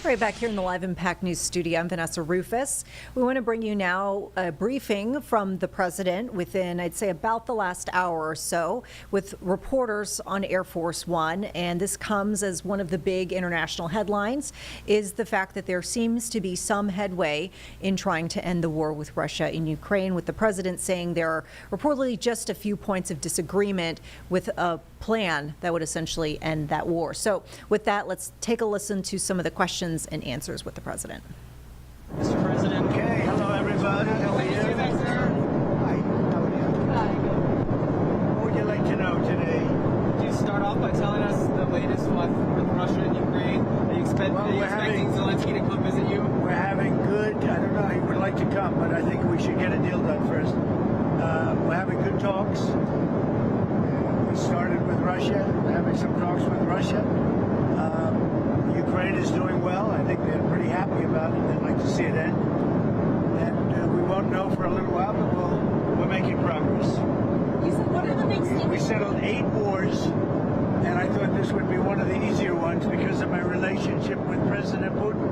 Right back here in the Live Impact News studio, I'm Vanessa Rufus. We want to bring you now a briefing from the president within, I'd say, about the last hour or so with reporters on Air Force One. And this comes as one of the big international headlines is the fact that there seems to be some headway in trying to end the war with Russia in Ukraine, with the president saying there are reportedly just a few points of disagreement with a plan that would essentially end that war. So with that, let's take a listen to some of the questions and answers with the president. Mr. President. Okay, hello everybody. How are you? Hi. How are you? What would you like to know today? Could you start off by telling us the latest with Russia and Ukraine? Are you expecting Zelensky to come visit you? We're having good, I don't know, he would like to come, but I think we should get a deal done first. We're having good talks. We started with Russia. We're having some talks with Russia. Ukraine is doing well. I think they're pretty happy about it. They'd like to see it end. And we won't know for a little while, but we're making progress. What are the big We settled 8 wars, and I thought this would be one of the easier ones because of my relationship with President Putin.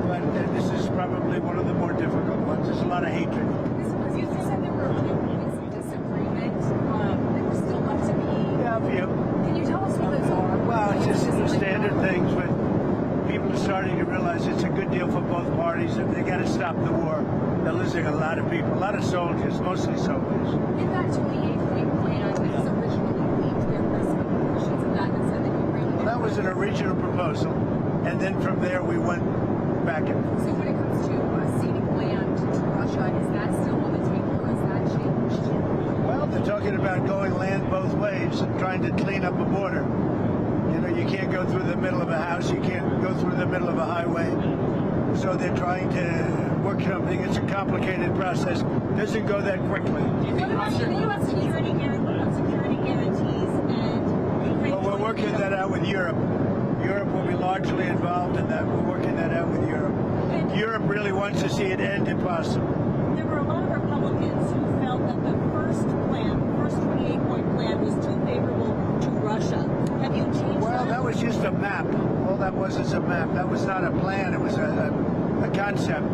But this is probably one of the more difficult ones. There's a lot of hatred. You said there were a few points of disagreement that were still left to be. Yeah, a few. Can you tell us what those are? Well, it's just the standard things, but people are starting to realize it's a good deal for both parties, and they got to stop the war. They're losing a lot of people, a lot of soldiers, mostly soldiers. In that 28-point plan, it was originally leaked. There were some portions of that that said that Ukraine. Well, that was an original proposal, and then from there we went back and forth. So when it comes to ceding land to Russia, is that still on the table or has that changed? Well, they're talking about going land both ways and trying to clean up a border. You know, you can't go through the middle of a house, you can't go through the middle of a highway. So they're trying to work something. It's a complicated process. Doesn't go that quickly. What about security guarantees and Well, we're working that out with Europe. Europe will be largely involved in that. We're working that out with Europe. Europe really wants to see it end if possible. There were a lot of Republicans who felt that the first 28-point plan was too favorable to Russia. Have you changed Well, that was just a map. All that was is a map. That was not a plan. It was a concept.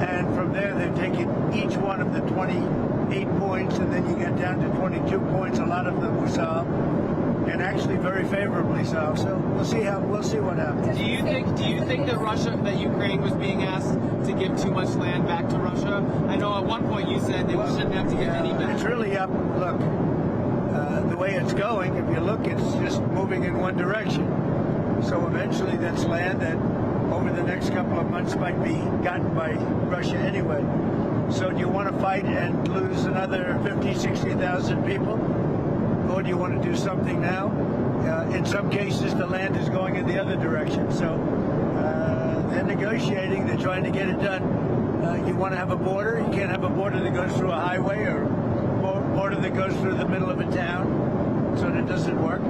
And from there, they've taken each one of the 28 points, and then you get down to 22 points. A lot of them were solved, and actually very favorably solved. So we'll see what happens. Do you think that Ukraine was being asked to give too much land back to Russia? I know at one point you said they shouldn't have to give any back. It's really up. Look, the way it's going, if you look, it's just moving in one direction. So eventually that's land that over the next couple of months might be gotten by Russia anyway. So do you want to fight and lose another 50, 60,000 people? Or do you want to do something now? In some cases, the land is going in the other direction. So they're negotiating. They're trying to get it done. You want to have a border. You can't have a border that goes through a highway or a border that goes through the middle of a town. So that doesn't work.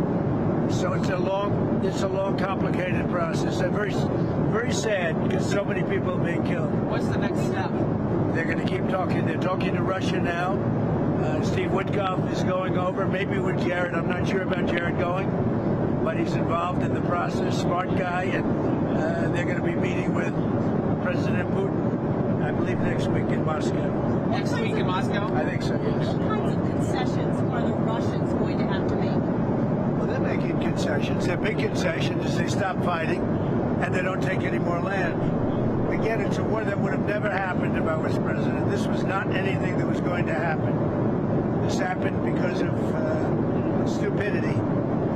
So it's a long, complicated process. And very sad because so many people are being killed. What's the next step? They're going to keep talking. They're talking to Russia now. Steve Witkoff is going over, maybe with Jared. I'm not sure about Jared going, but he's involved in the process. Smart guy, and they're going to be meeting with President Putin, I believe, next week in Moscow. Next week in Moscow? I think so, yes. What kinds of concessions are the Russians going to have to make? Well, they're making concessions. Their big concession is they stop fighting and they don't take any more land. Again, it's a war that would have never happened if I was president. This was not anything that was going to happen. This happened because of stupidity.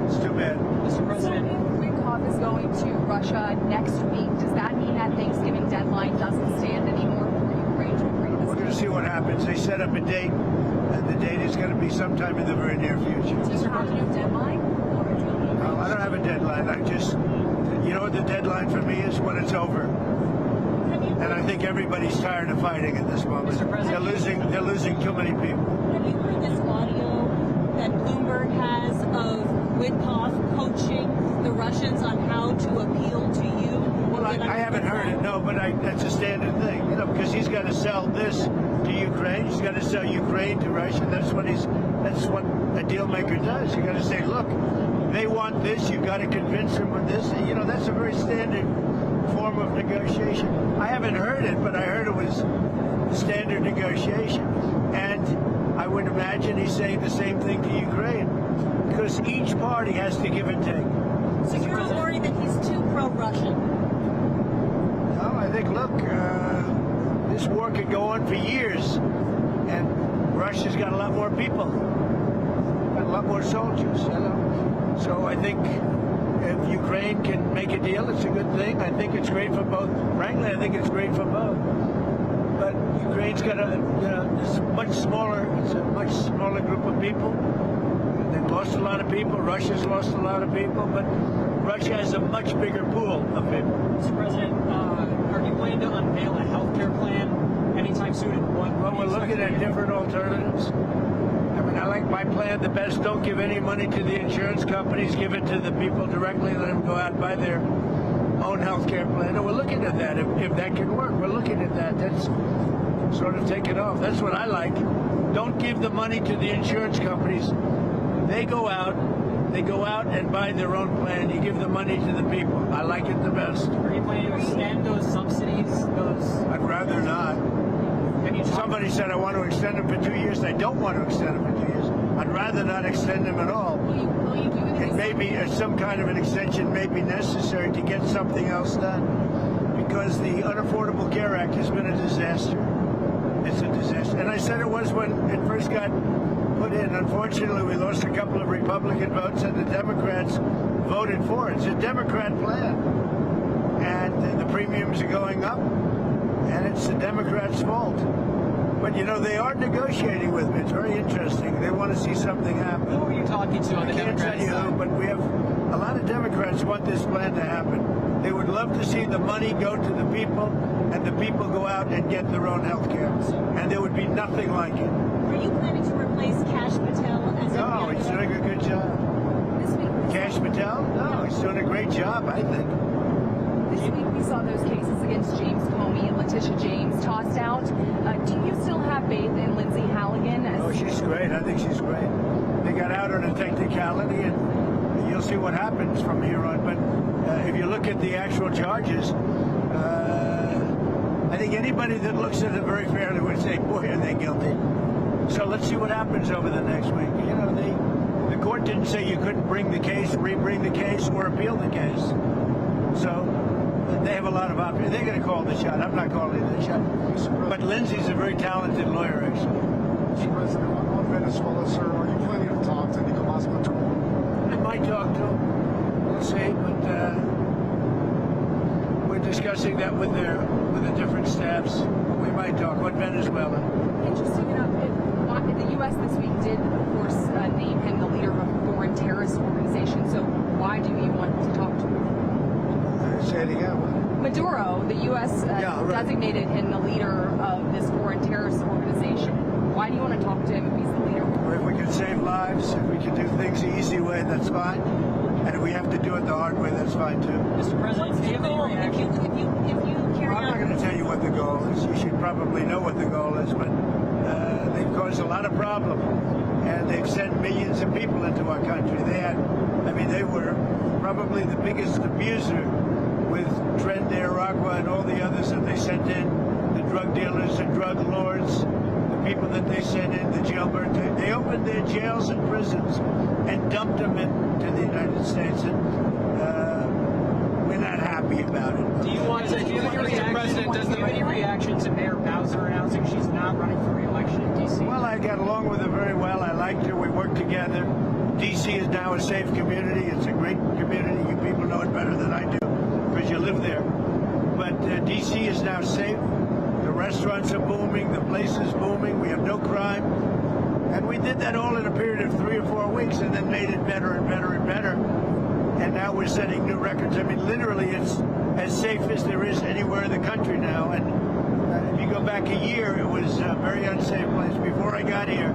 It's too bad. Mr. President. Witkoff is going to Russia next week. Does that mean that Thanksgiving deadline doesn't stand anymore for Ukraine to agree to this? We're going to see what happens. They set up a date, and the date is going to be sometime in the very near future. Do you have a deadline? I don't have a deadline. You know what the deadline for me is? When it's over. And I think everybody's tired of fighting at this moment. They're losing too many people. Have you heard this audio that Bloomberg has of Witkoff coaching the Russians on how to appeal to you? Well, I haven't heard it, no, but that's a standard thing, because he's got to sell this to Ukraine. He's got to sell Ukraine to Russia. That's what a deal maker does. You got to say, look, they want this. You got to convince them with this. That's a very standard form of negotiation. I haven't heard it, but I heard it was standard negotiation. And I would imagine he's saying the same thing to Ukraine, because each party has to give and take. So you're not worried that he's too pro-Russian? No, I think, look, this war could go on for years, and Russia's got a lot more people, got a lot more soldiers, you know. So I think if Ukraine can make a deal, it's a good thing. I think it's great for both. Frankly, I think it's great for both. But Ukraine's got it's much smaller. It's a much smaller group of people. They've lost a lot of people. Russia's lost a lot of people, but Russia has a much bigger pool of people. Mr. President, are you planning to unveil a health care plan anytime soon? Well, we're looking at different alternatives. I mean, I like my plan the best. Don't give any money to the insurance companies. Give it to the people directly. Let them go out and buy their own health care plan. And we're looking at that. If that can work, we're looking at that. That's sort of take it off. That's what I like. Don't give the money to the insurance companies. They go out and buy their own plan. You give the money to the people. I like it the best. Are you planning to extend those subsidies? I'd rather not. Somebody said I want to extend them for 2 years. I don't want to extend them for 2 years. I'd rather not extend them at all. And maybe some kind of an extension may be necessary to get something else done, because the Unaffordable Care Act has been a disaster. It's a disaster. And I said it was when it first got put in. Unfortunately, we lost a couple of Republican votes, and the Democrats voted for it. It's a Democrat plan. And the premiums are going up, and it's the Democrats' fault. But, you know, they are negotiating with me. It's very interesting. They want to see something happen. Who are you talking to on the Democrat side? I can't tell you who, but we have a lot of Democrats want this plan to happen. They would love to see the money go to the people, and the people go out and get their own health care. And there would be nothing like it. Are you planning to replace Kash Patel as No, he's doing a good job. Kash Patel? No, he's doing a great job, I think. This week we saw those cases against James Comey and Letitia James tossed out. Do you still have faith in Lindsay Halligan? Oh, she's great. I think she's great. They got out on a technicality, and you'll see what happens from here on. But if you look at the actual charges, I think anybody that looks at it very fairly would say, boy, are they guilty. So let's see what happens over the next week. You know, the court didn't say you couldn't bring the case, re-bring the case, or appeal the case. So they have a lot of options. They're going to call the shot. I'm not calling the shot. But Lindsay's a very talented lawyer, actually. Mr. President, on Venezuela, sir, are you planning to talk to Nicolas Maduro? I might talk to him. We'll see. But we're discussing that with the different staffs. We might talk about Venezuela. Interesting enough, the U.S. this week did, of course, name him the leader of a foreign terrorist organization. So why do you want to talk to him? Say it again. Maduro, the U.S. Designated him the leader of this foreign terrorist organization. Why do you want to talk to him if he's the leader? Or if we can save lives, if we can do things the easy way, that's fine. And if we have to do it the hard way, that's fine too. Mr. President, do you have any reaction? If you carry I'm not going to tell you what the goal is. You should probably know what the goal is, but they've caused a lot of problem, and they've sent millions of people into our country. They were probably the biggest abuser with Tren de Aragua and all the others that they sent in, the drug dealers, the drug lords, the people that they sent in, the jailbird. They opened their jails and prisons and dumped them into the United States. And we're not happy about it. Do you have any reaction to Mayor Bowser announcing she's not running for re-election in D.C.? Well, I got along with her very well. I liked her. We worked together. D.C. is now a safe community. It's a great community. You people know it better than I do because you live there. But D.C. is now safe. The restaurants are booming. The place is booming. We have no crime. And we did that all in a period of 3 or 4 weeks and then made it better and better and better. And now we're setting new records. I mean, literally, it's as safe as there is anywhere in the country now. And if you go back a year, it was a very unsafe place. Before I got here,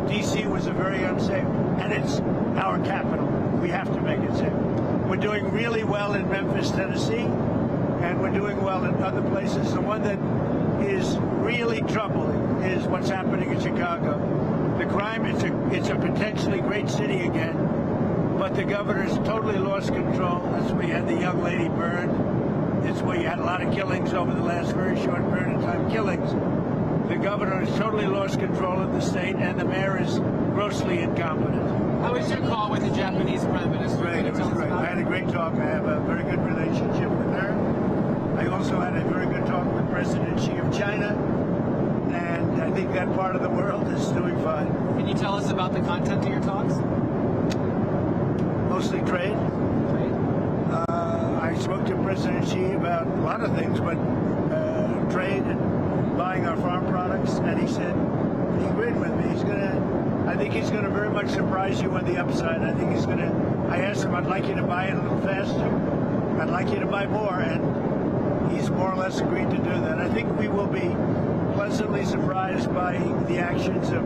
D.C. was a very unsafe, and it's our capital. We have to make it safe. We're doing really well in Memphis, Tennessee, and we're doing well in other places. The one that is really troubling is what's happening in Chicago. The crime, it's a potentially great city again, but the governor's totally lost control. That's why we had the young lady burned. It's where you had a lot of killings over the last very short period of time. Killings. The governor has totally lost control of the state, and the mayor is grossly incompetent. How was your call with the Japanese Prime Minister? Great, it was great. I had a great talk. I have a very good relationship with her. I also had a very good talk with President Xi of China, and I think that part of the world is doing fine. Can you tell us about the content of your talks? Mostly trade. I spoke to President Xi about a lot of things, but trade and buying our farm products, and he said he agreed with me. I think he's gonna very much surprise you on the upside. I asked him, I'd like you to buy it a little faster. I'd like you to buy more, and he's more or less agreed to do that. I think we will be pleasantly surprised by the actions of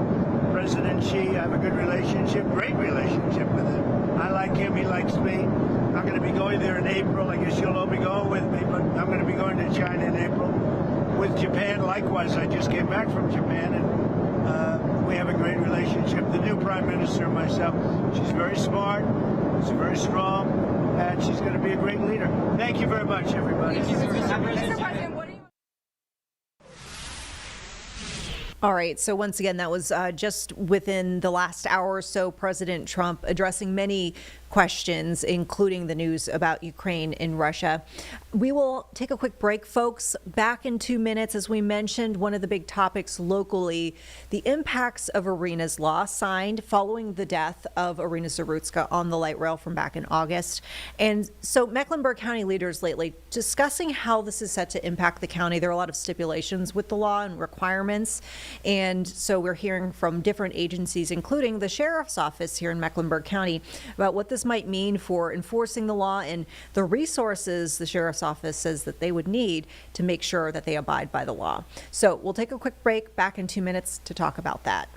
President Xi. I have a good relationship, great relationship with him. I like him, he likes me. I'm going to be going there in April. I guess you'll all be going with me, but I'm going to be going to China in April. With Japan, likewise, I just came back from Japan, and we have a great relationship. The new Prime Minister and myself, she's very smart, she's very strong, and she's going to be a great leader. Thank you very much, everybody. Mr. President, what do you... All right. So once again, that was just within the last hour or so, President Trump addressing many questions, including the news about Ukraine and Russia. We will take a quick break, folks. Back in 2 minutes. As we mentioned, one of the big topics locally, the impacts of Irina's law signed following the death of Irina Zarutska on the light rail from back in August. And so Mecklenburg County leaders lately discussing how this is set to impact the county. There are a lot of stipulations with the law and requirements. And so we're hearing from different agencies, including the sheriff's office here in Mecklenburg County, about what this might mean for enforcing the law and the resources the sheriff's office says that they would need to make sure that they abide by the law. So we'll take a quick break, back in 2 minutes to talk about that.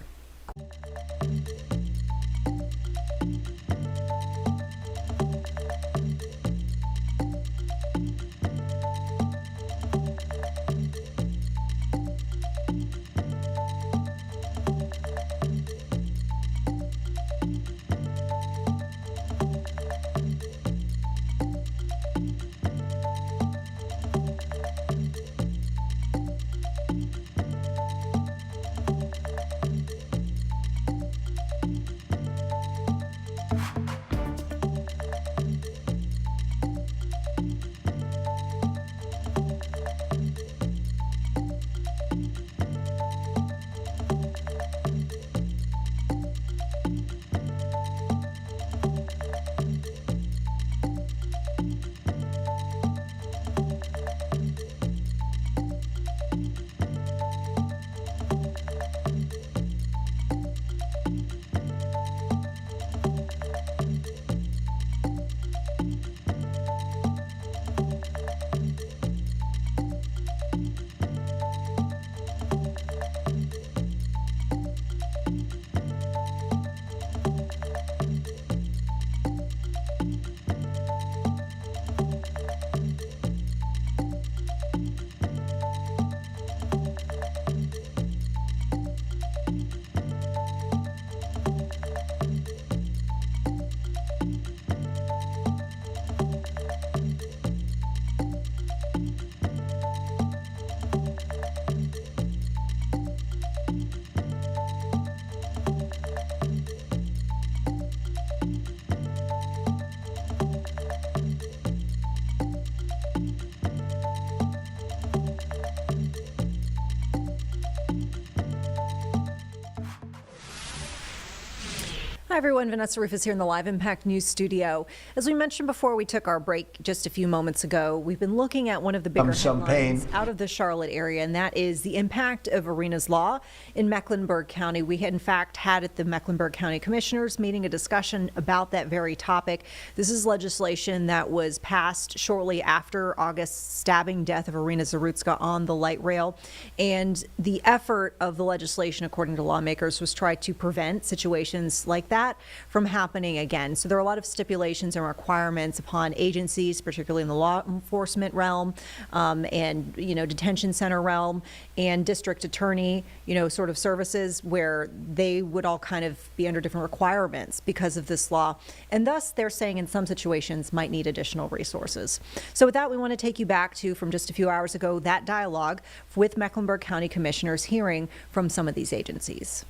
Hi, everyone. Vanessa Rufus here in the Live Impact News studio. As we mentioned before we took our break just a few moments ago, we've been looking at one of the bigger headlines out of the Charlotte area, and that is the impact of Irina's law in Mecklenburg County. We had, in fact, had at the Mecklenburg County Commissioners meeting a discussion about that very topic. This is legislation that was passed shortly after August's stabbing death of Irina Zarutska on the light rail. And the effort of the legislation, according to lawmakers, was try to prevent situations like that that from happening again. So there are a lot of stipulations and requirements upon agencies, particularly in the law enforcement realm, and, detention center realm and district attorney, sort of services, where they would all kind of be under different requirements because of this law. And thus, they're saying in some situations might need additional resources. So with that, we want to take you back to, from just a few hours ago, that dialogue with Mecklenburg County Commissioners hearing from some of these agencies.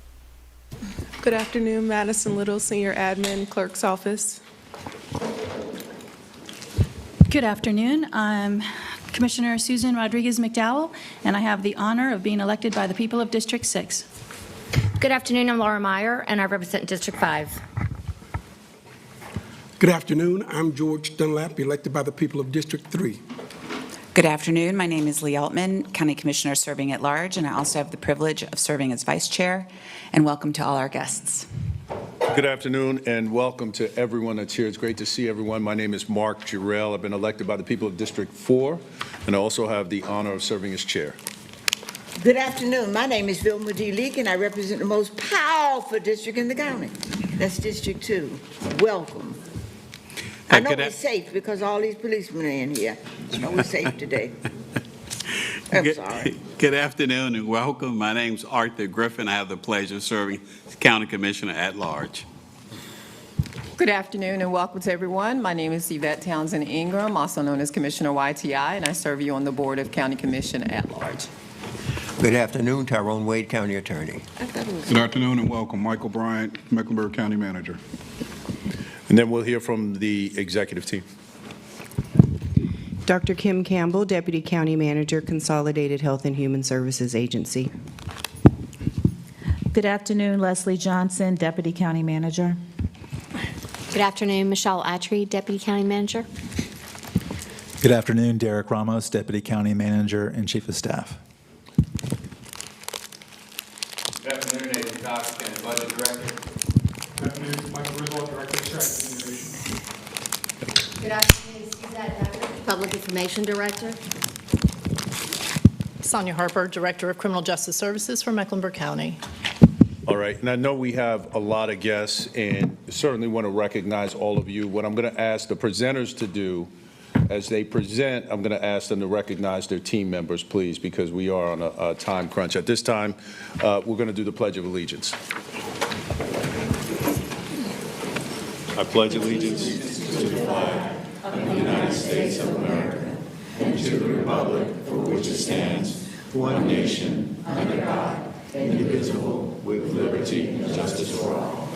Good afternoon, Madison Little, Senior Admin, Clerk's Office. Good afternoon. I'm Commissioner Susan Rodriguez McDowell, and I have the honor of being elected by the people of District 6. Good afternoon. I'm Laura Meyer, and I represent District 5. Good afternoon. I'm George Dunlap, elected by the people of District 3. Good afternoon. My name is Lee Altman, County Commissioner serving at large, and I also have the privilege of serving as Vice Chair. And welcome to all our guests. Good afternoon and welcome to everyone that's here. It's great to see everyone. My name is Mark Jarrell. I've been elected by the people of District 4, and I also have the honor of serving as chair. Good afternoon. My name is Vilma D. Leak, and I represent the most powerful district in the county. That's District 2. Welcome. I know we're safe because all these policemen are in here. I know we're safe today. I'm sorry. Good afternoon and welcome. My name's Arthur Griffin. I have the pleasure of serving as County Commissioner at large. Good afternoon and welcome to everyone. My name is Yvette Townsend Ingram, also known as Commissioner YTI, and I serve you on the Board of County Commission at large. Good afternoon, Tyrone Wade, County Attorney. Good afternoon and welcome. Michael Bryant, Mecklenburg County Manager. And then we'll hear from the executive team. Dr. Kim Campbell, Deputy County Manager, Consolidated Health and Human Services Agency. Good afternoon, Leslie Johnson, Deputy County Manager. Good afternoon, Michelle Attree, Deputy County Manager. Good afternoon, Derek Ramos, Deputy County Manager and Chief of Staff. Good afternoon, Nathan Cox, County Budget Director. Good afternoon, Michael Griswold, Director of Strategy and Innovation. Good afternoon, Suzette Becker, Public Information Director. Sonia Harper, Director of Criminal Justice Services for Mecklenburg County. All right, and I know we have a lot of guests and certainly want to recognize all of you. What I'm going to ask the presenters to do, as they present, I'm going to ask them to recognize their team members, please, because we are on a time crunch. At this time, we're going to do the Pledge of Allegiance. I pledge allegiance to the flag of the United States of America and to the republic for which it stands, one nation, under God, indivisible, with liberty and justice for all.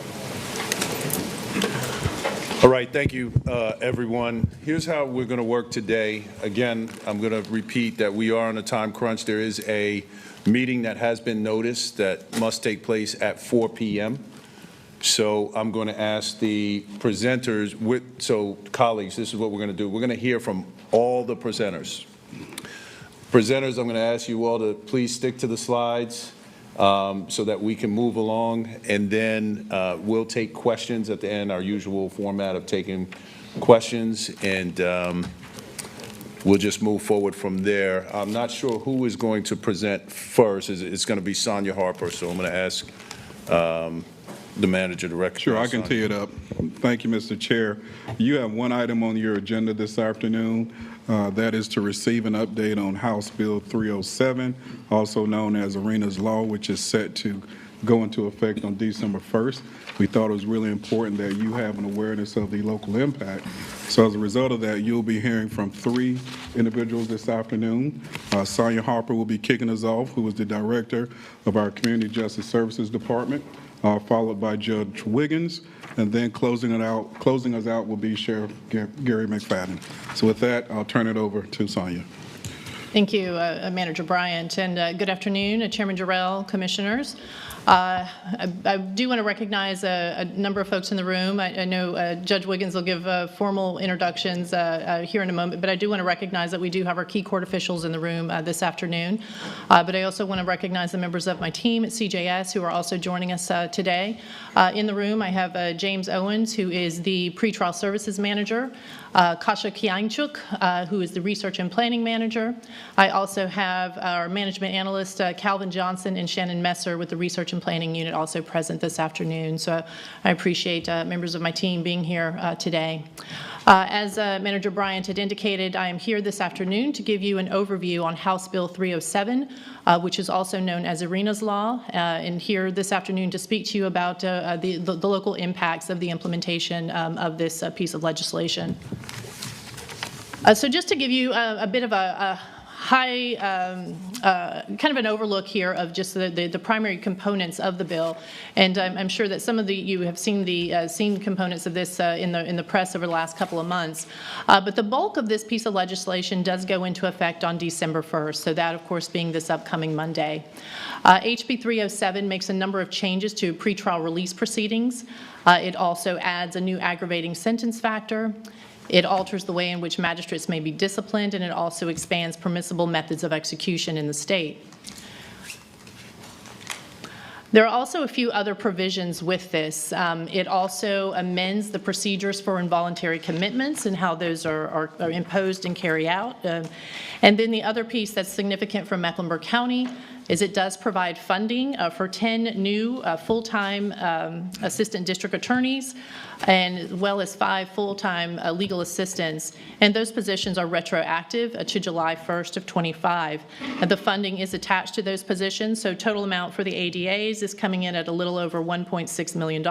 All right, thank you, everyone. Here's how we're going to work today. Again, I'm going to repeat that we are on a time crunch. There is a meeting that has been noticed that must take place at 4 p.m. So I'm going to ask the presenters, colleagues, this is what we're going to do. We're going to hear from all the presenters. Presenters, I'm going to ask you all to please stick to the slides so that we can move along, and then we'll take questions at the end, our usual format of taking questions, and we'll just move forward from there. I'm not sure who is going to present first. It's going to be Sonia Harper, so I'm going to ask the manager to recognize. Sure, I can tee it up. Thank you, Mr. Chair. You have one item on your agenda this afternoon. That is to receive an update on House Bill 307, also known as Arenas Law, which is set to go into effect on December 1st. We thought it was really important that you have an awareness of the local impact. So as a result of that, you'll be hearing from 3 individuals this afternoon. Sonia Harper will be kicking us off, who is the director of our Community Justice Services Department, followed by Judge Wiggins, and then closing us out will be Sheriff Gary McFadden. So with that, I'll turn it over to Sonia. Thank you, Manager Bryant, and good afternoon, Chairman Jarrell, Commissioners. I do want to recognize a number of folks in the room. I know Judge Wiggins will give formal introductions here in a moment, but I do want to recognize that we do have our key court officials in the room this afternoon. But I also want to recognize the members of my team at CJS who are also joining us today. In the room, I have James Owens, who is the Pretrial Services Manager. Kasha Kianchuk, who is the Research and Planning Manager. I also have our Management Analyst, Calvin Johnson, and Shannon Messer with the Research and Planning Unit also present this afternoon. So I appreciate members of my team being here today. As Manager Bryant had indicated, I am here this afternoon to give you an overview on House Bill 307, which is also known as Arena's Law, and here this afternoon to speak to you about the local impacts of the implementation of this piece of legislation. So just to give you a bit of a high, kind of an overlook here of just the primary components of the bill, and I'm sure that some of you have seen the components of this in the press over the last couple of months. But the bulk of this piece of legislation does go into effect on December 1st. So that, of course, being this upcoming Monday. HB 307 makes a number of changes to pretrial release proceedings. It also adds a new aggravating sentence factor. It alters the way in which magistrates may be disciplined, and it also expands permissible methods of execution in the state. There are also a few other provisions with this. It also amends the procedures for involuntary commitments and how those are imposed and carried out. And then the other piece that's significant for Mecklenburg County is it does provide funding for 10 new full-time assistant district attorneys, and as well as 5 full-time legal assistants. And those positions are retroactive to July 1st of 25. The funding is attached to those positions, so total amount for the ADAs is coming in at a little over $1.6 million.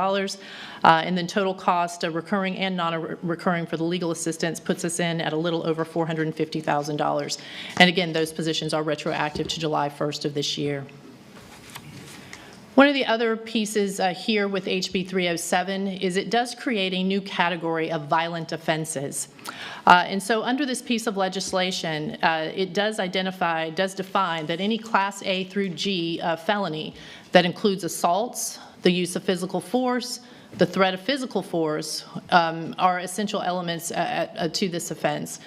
And then total cost, recurring and non-recurring for the legal assistants, puts us in at a little over $450,000. And again, those positions are retroactive to July 1st of this year. One of the other pieces here with HB 307 is it does create a new category of violent offenses. And so under this piece of legislation, it does define that any Class A through G felony that includes assaults, the use of physical force, the threat of physical force are essential elements to this offense.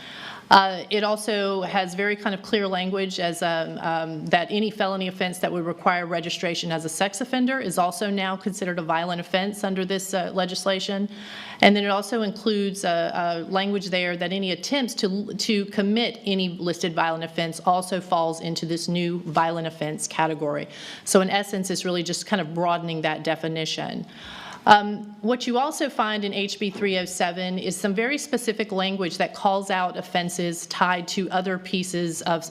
It also has very kind of clear language as that any felony offense that would require registration as a sex offender is also now considered a violent offense under this legislation. And then it also includes language there that any attempts to commit any listed violent offense also falls into this new violent offense category. So in essence, it's really just kind of broadening that definition. What you also find in HB 307 is some very specific language that calls out offenses tied to other pieces of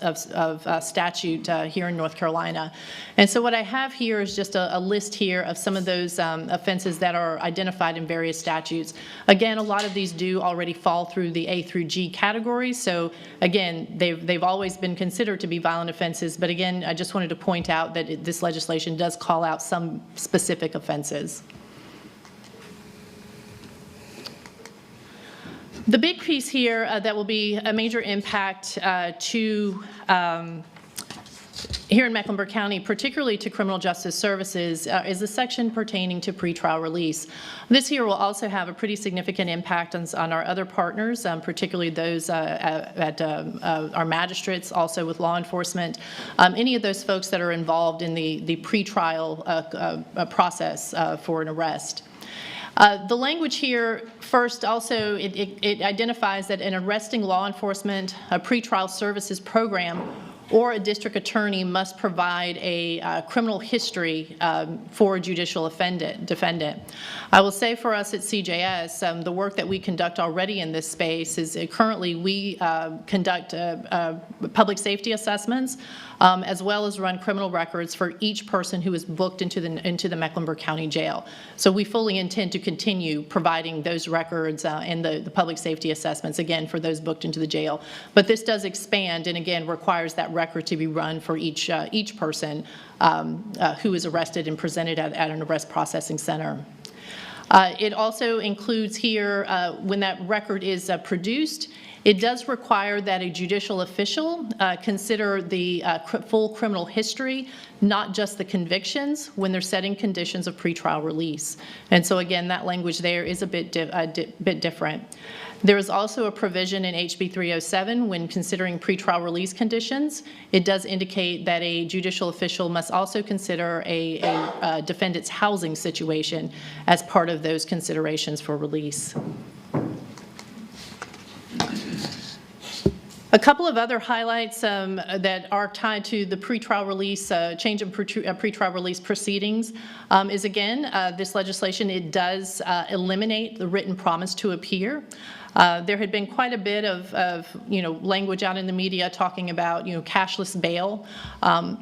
statute here in North Carolina. And so what I have here is just a list here of some of those offenses that are identified in various statutes. Again, a lot of these do already fall through the A through G category. So again, they've always been considered to be violent offenses. But again, I just wanted to point out that this legislation does call out some specific offenses. The big piece here that will be a major impact to here in Mecklenburg County, particularly to criminal justice services, is the section pertaining to pretrial release. This here will also have a pretty significant impact on our other partners, particularly those at our magistrates, also with law enforcement, any of those folks that are involved in the pretrial process for an arrest. The language here, first, also, it identifies that an arresting law enforcement, a pretrial services program, or a district attorney must provide a criminal history for a judicial defendant. I will say for us at CJS, the work that we conduct already in this space is currently we conduct public safety assessments as well as run criminal records for each person who is booked into the Mecklenburg County Jail. So we fully intend to continue providing those records and the public safety assessments, again, for those booked into the jail. But this does expand and, again, requires that record to be run for each person who is arrested and presented at an arrest processing center. It also includes here, when that record is produced, it does require that a judicial official consider the full criminal history, not just the convictions, when they're setting conditions of pretrial release. And so again, that language there is a bit different. There is also a provision in HB 307 when considering pretrial release conditions. It does indicate that a judicial official must also consider a defendant's housing situation as part of those considerations for release. A couple of other highlights that are tied to the pretrial release, change in pretrial release proceedings is, again, this legislation, it does eliminate the written promise to appear. There had been quite a bit of language out in the media talking about, cashless bail.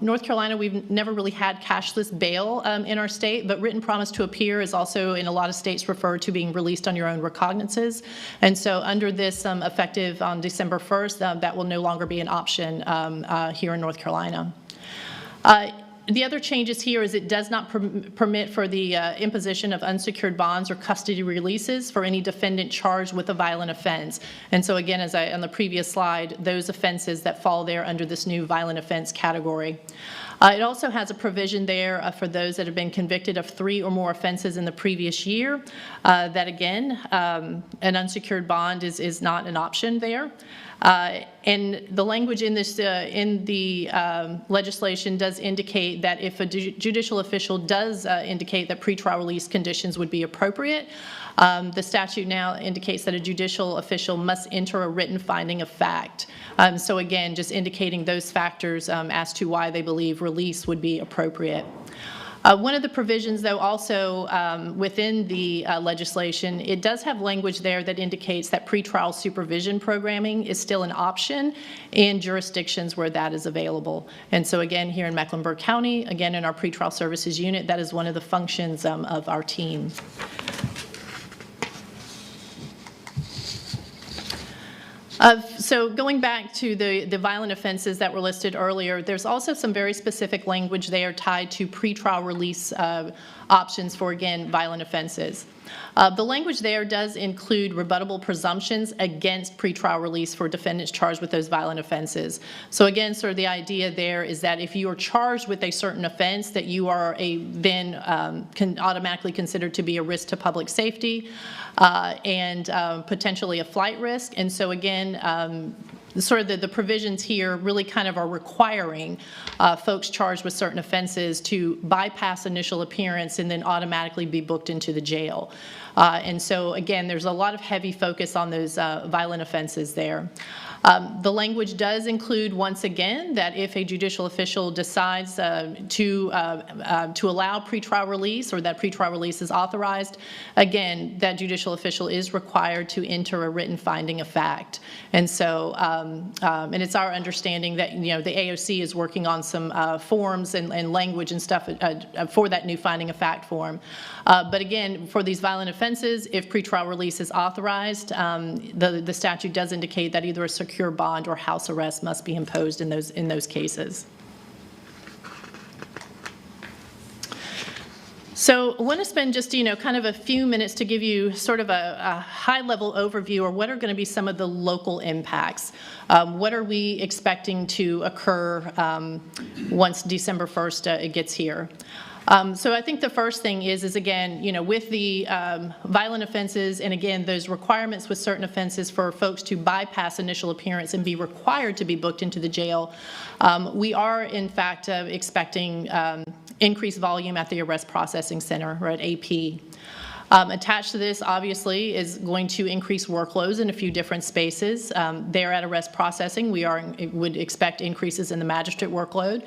North Carolina, we've never really had cashless bail in our state, but written promise to appear is also in a lot of states referred to being released on your own recognizances. And so under this, effective on December 1st, that will no longer be an option here in North Carolina. The other changes here is it does not permit for the imposition of unsecured bonds or custody releases for any defendant charged with a violent offense. And so again, as on the previous slide, those offenses that fall there under this new violent offense category. It also has a provision there for those that have been convicted of 3 or more offenses in the previous year, that again, an unsecured bond is not an option there. And the language in this legislation does indicate that if a judicial official does indicate that pretrial release conditions would be appropriate, the statute now indicates that a judicial official must enter a written finding of fact. So again, just indicating those factors as to why they believe release would be appropriate. One of the provisions, though, also within the legislation, it does have language there that indicates that pretrial supervision programming is still an option in jurisdictions where that is available. And so again, here in Mecklenburg County, again in our pretrial services unit, that is one of the functions of our team. So going back to the violent offenses that were listed earlier, there's also some very specific language there tied to pretrial release options for, again, violent offenses. The language there does include rebuttable presumptions against pretrial release for defendants charged with those violent offenses. So again, sort of the idea there is that if you are charged with a certain offense, that you are then can automatically considered to be a risk to public safety and potentially a flight risk. And so again, sort of the provisions here really kind of are requiring folks charged with certain offenses to bypass initial appearance and then automatically be booked into the jail. And so again, there's a lot of heavy focus on those violent offenses there. The language does include, once again, that if a judicial official decides to allow pretrial release or that pretrial release is authorized, again, that judicial official is required to enter a written finding of fact. And so, and it's our understanding that, the AOC is working on some forms and language and stuff for that new finding of fact form. But again, for these violent offenses, if pretrial release is authorized, the statute does indicate that either a secure bond or house arrest must be imposed in those cases. So I want to spend just, kind of a few minutes to give you sort of a high-level overview or what are going to be some of the local impacts. What are we expecting to occur once December 1st it gets here? So I think the first thing is again, with the violent offenses and again, those requirements with certain offenses for folks to bypass initial appearance and be required to be booked into the jail, we are in fact expecting increased volume at the Arrest Processing Center, or at AP. Attached to this, obviously, is going to increase workloads in a few different spaces. There at Arrest Processing, we would expect increases in the magistrate workload.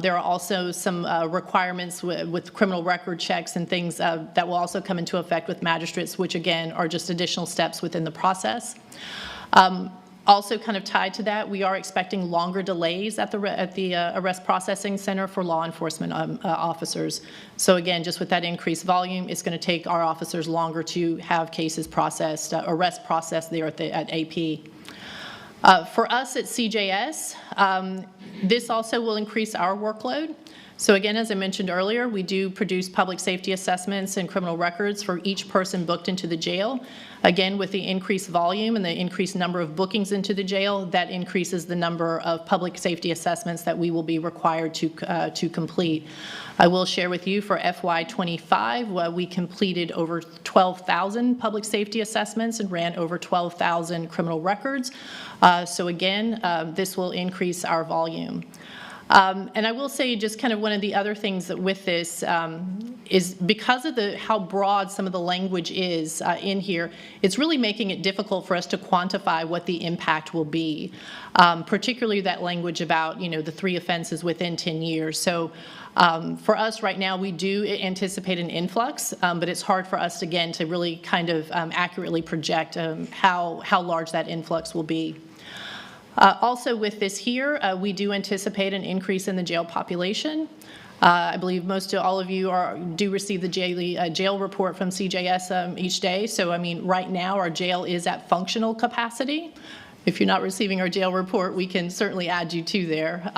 There are also some requirements with criminal record checks and things that will also come into effect with magistrates, which again are just additional steps within the process. Also kind of tied to that, we are expecting longer delays at the Arrest Processing Center for law enforcement officers. So again, just with that increased volume, it's going to take our officers longer to have cases processed, arrest processed there at AP. For us at CJS, this also will increase our workload. So again, as I mentioned earlier, we do produce public safety assessments and criminal records for each person booked into the jail. Again, with the increased volume and the increased number of bookings into the jail, that increases the number of public safety assessments that we will be required to complete. I will share with you for FY25, we completed over 12,000 public safety assessments and ran over 12,000 criminal records. So again, this will increase our volume. And I will say just kind of one of the other things that with this is because of how broad some of the language is in here, it's really making it difficult for us to quantify what the impact will be, particularly that language about, the 3 offenses within 10 years. So for us right now, we do anticipate an influx, but it's hard for us, again, to really kind of accurately project how large that influx will be. Also with this here, we do anticipate an increase in the jail population. I believe most of all of you do receive the jail report from CJS each day. So, I mean, right now our jail is at functional capacity. If you're not receiving our jail report, we can certainly add you to there.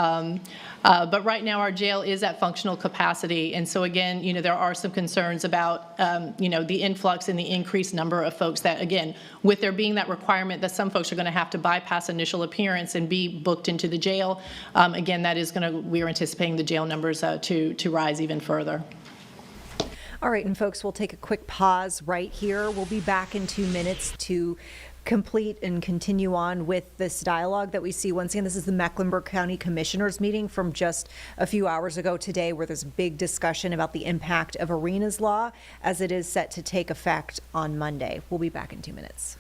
But right now our jail is at functional capacity. And so again, there are some concerns about, the influx and the increased number of folks that, again, with there being that requirement that some folks are going to have to bypass initial appearance and be booked into the jail, again, that is we're anticipating the jail numbers to rise even further. All right, and folks, we'll take a quick pause right here. We'll be back in 2 minutes to complete and continue on with this dialogue that we see. Once again, this is the Mecklenburg County Commissioners meeting from just a few hours ago today, where there's a big discussion about the impact of Arenas law as it is set to take effect on Monday. We'll be back in 2 minutes.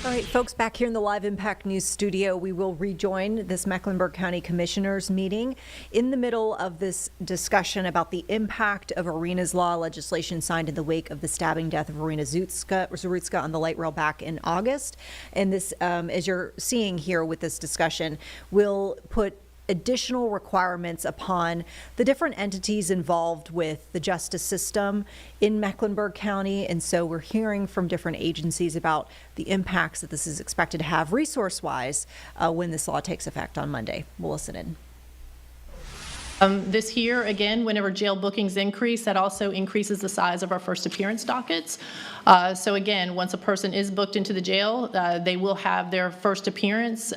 All right, folks, back here in the Live Impact News studio, we will rejoin this Mecklenburg County Commissioners meeting in the middle of this discussion about the impact of Arenas law legislation signed in the wake of the stabbing death of Irina Zarutska on the light rail back in August. And this, as you're seeing here with this discussion, will put additional requirements upon the different entities involved with the justice system in Mecklenburg County. And so we're hearing from different agencies about the impacts that this is expected to have resource-wise when this law takes effect on Monday. We'll listen in. This here, again, whenever jail bookings increase, that also increases the size of our first appearance dockets. So again, once a person is booked into the jail, they will have their first appearance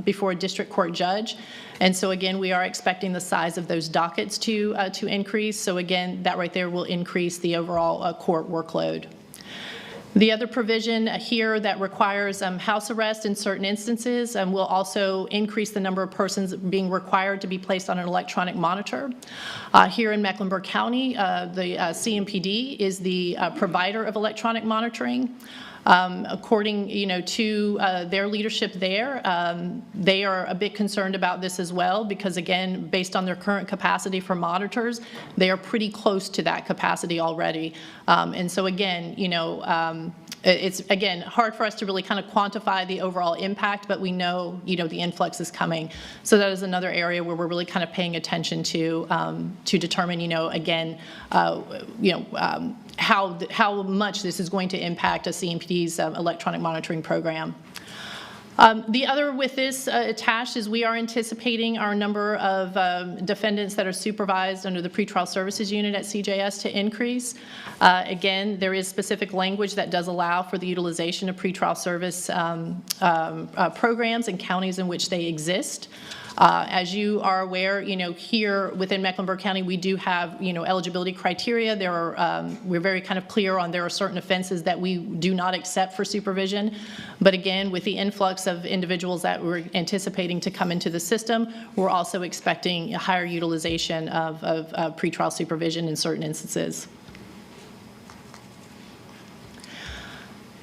before a district court judge. And so again, we are expecting the size of those dockets to increase. So again, that right there will increase the overall court workload. The other provision here that requires house arrest in certain instances will also increase the number of persons being required to be placed on an electronic monitor. Here in Mecklenburg County, the CMPD is the provider of electronic monitoring. According, to their leadership there, they are a bit concerned about this as well because, again, based on their current capacity for monitors, they are pretty close to that capacity already. And so, again, it's, again, hard for us to really kind of quantify the overall impact, but we know, the influx is coming. So that is another area where we're really kind of paying attention to determine, again, how much this is going to impact a CMPD's electronic monitoring program. The other with this attached is we are anticipating our number of defendants that are supervised under the pretrial services unit at CJS to increase. Again, there is specific language that does allow for the utilization of pretrial service programs in counties in which they exist. As you are aware, here within Mecklenburg County, we do have, eligibility criteria. There are, we're very kind of clear on there are certain offenses that we do not accept for supervision. But again, with the influx of individuals that we're anticipating to come into the system, we're also expecting a higher utilization of pretrial supervision in certain instances.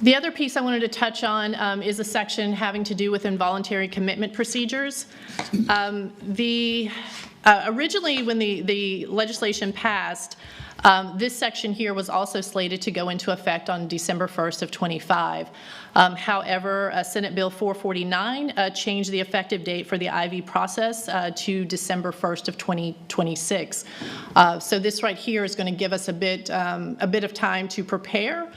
The other piece I wanted to touch on is a section having to do with involuntary commitment procedures. Originally, when the legislation passed, this section here was also slated to go into effect on December 1st of 25. However, Senate Bill 449 changed the effective date for the IV process to December 1st of 2026. So this right here is going to give us a bit of time to prepare.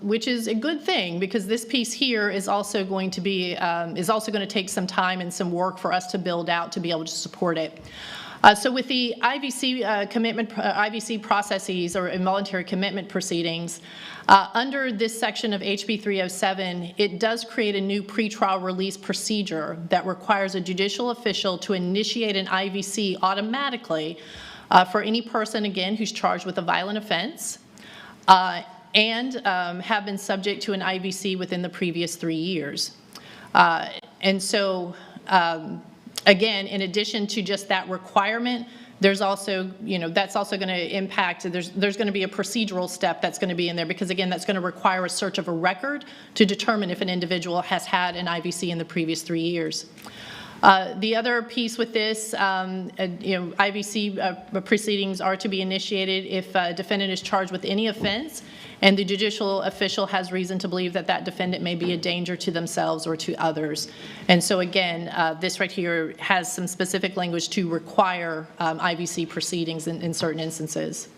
Which is a good thing because this piece here is also going to be take some time and some work for us to build out to be able to support it. So with the IVC IVC processes or involuntary commitment proceedings, under this section of HB 307, it does create a new pretrial release procedure that requires a judicial official to initiate an IVC automatically for any person, again, who's charged with a violent offense. And have been subject to an IVC within the previous 3 years. And so, again, in addition to just that requirement, there's also, that's also going to impact, there's going to be a procedural step that's going to be in there because, again, that's going to require a search of a record to determine if an individual has had an IVC in the previous 3 years. The other piece with this, IVC proceedings are to be initiated if a defendant is charged with any offense and the judicial official has reason to believe that that defendant may be a danger to themselves or to others. And so again, this right here has some specific language to require IVC proceedings in certain instances.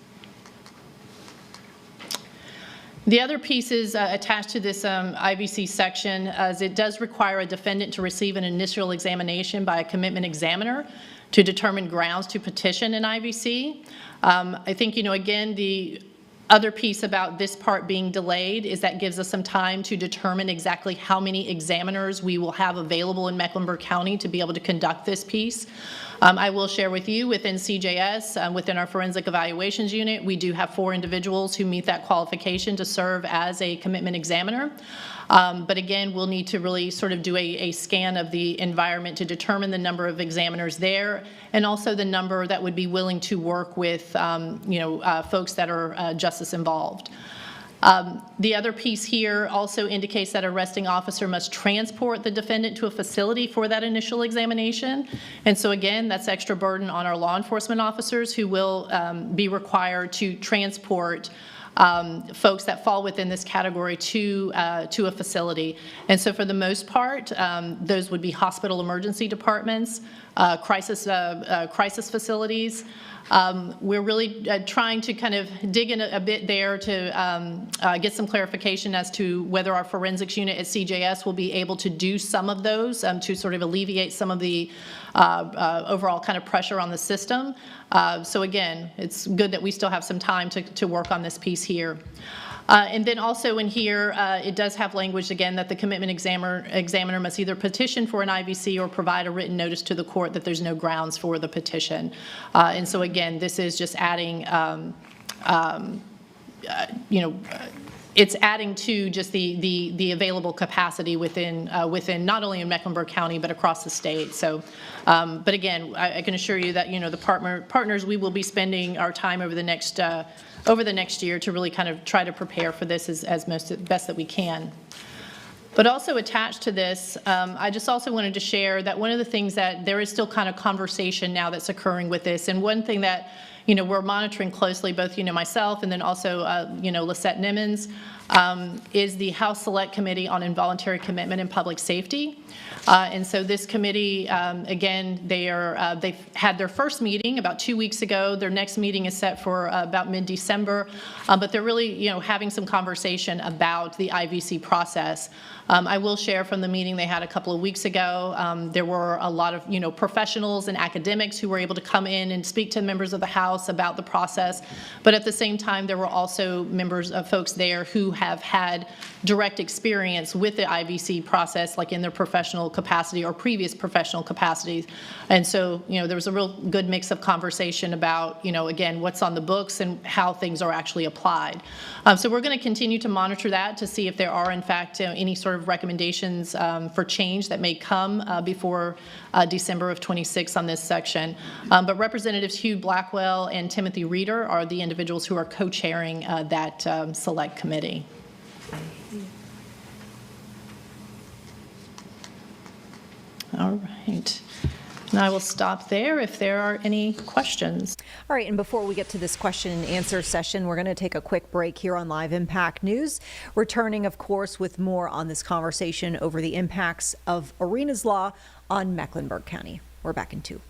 The other pieces attached to this IVC section is it does require a defendant to receive an initial examination by a commitment examiner to determine grounds to petition an IVC. I think, again, the other piece about this part being delayed is that gives us some time to determine exactly how many examiners we will have available in Mecklenburg County to be able to conduct this piece. I will share with you within CJS, within our forensic evaluations unit, we do have 4 individuals who meet that qualification to serve as a commitment examiner. But again, we'll need to really sort of do a scan of the environment to determine the number of examiners there and also the number that would be willing to work with, folks that are justice involved. The other piece here also indicates that an arresting officer must transport the defendant to a facility for that initial examination. And so again, that's extra burden on our law enforcement officers who will be required to transport folks that fall within this category to a facility. And so for the most part, those would be hospital emergency departments, crisis facilities. We're really trying to kind of dig in a bit there to get some clarification as to whether our forensics unit at CJS will be able to do some of those to sort of alleviate some of the overall kind of pressure on the system. So again, it's good that we still have some time to work on this piece here. And then also in here, it does have language, again, that the commitment examiner must either petition for an IVC or provide a written notice to the court that there's no grounds for the petition. And so, again, this is just adding, it's adding to just the available capacity within not only in Mecklenburg County, but across the state. So, but again, I can assure you that, the partners, we will be spending our time over the next year to really kind of try to prepare for this as best that we can. But also attached to this, I just also wanted to share that one of the things that there is still kind of conversation now that's occurring with this, and one thing that we're monitoring closely, both myself and then also Lisette Nimmons, is the House Select Committee on Involuntary Commitment and Public Safety. And so this committee, again, they've had their first meeting about 2 weeks ago. Their next meeting is set for about mid-December, but they're really, having some conversation about the IVC process. I will share from the meeting they had a couple of weeks ago. There were a lot of, professionals and academics who were able to come in and speak to members of the House about the process. But at the same time, there were also members of folks there who have had direct experience with the IVC process, like in their professional capacity or previous professional capacities. And so, there was a real good mix of conversation about, again, what's on the books and how things are actually applied. So we're going to continue to monitor that to see if there are, in fact, any sort of recommendations for change that may come before December of 26 on this section. But Representatives Hugh Blackwell and Timothy Reeder are the individuals who are co-chairing that select committee. All right. And I will stop there if there are any questions. All right, and before we get to this question and answer session, we're going to take a quick break here on Live Impact News. Returning, of course, with more on this conversation over the impacts of Arenas law on Mecklenburg County. We're back in 2.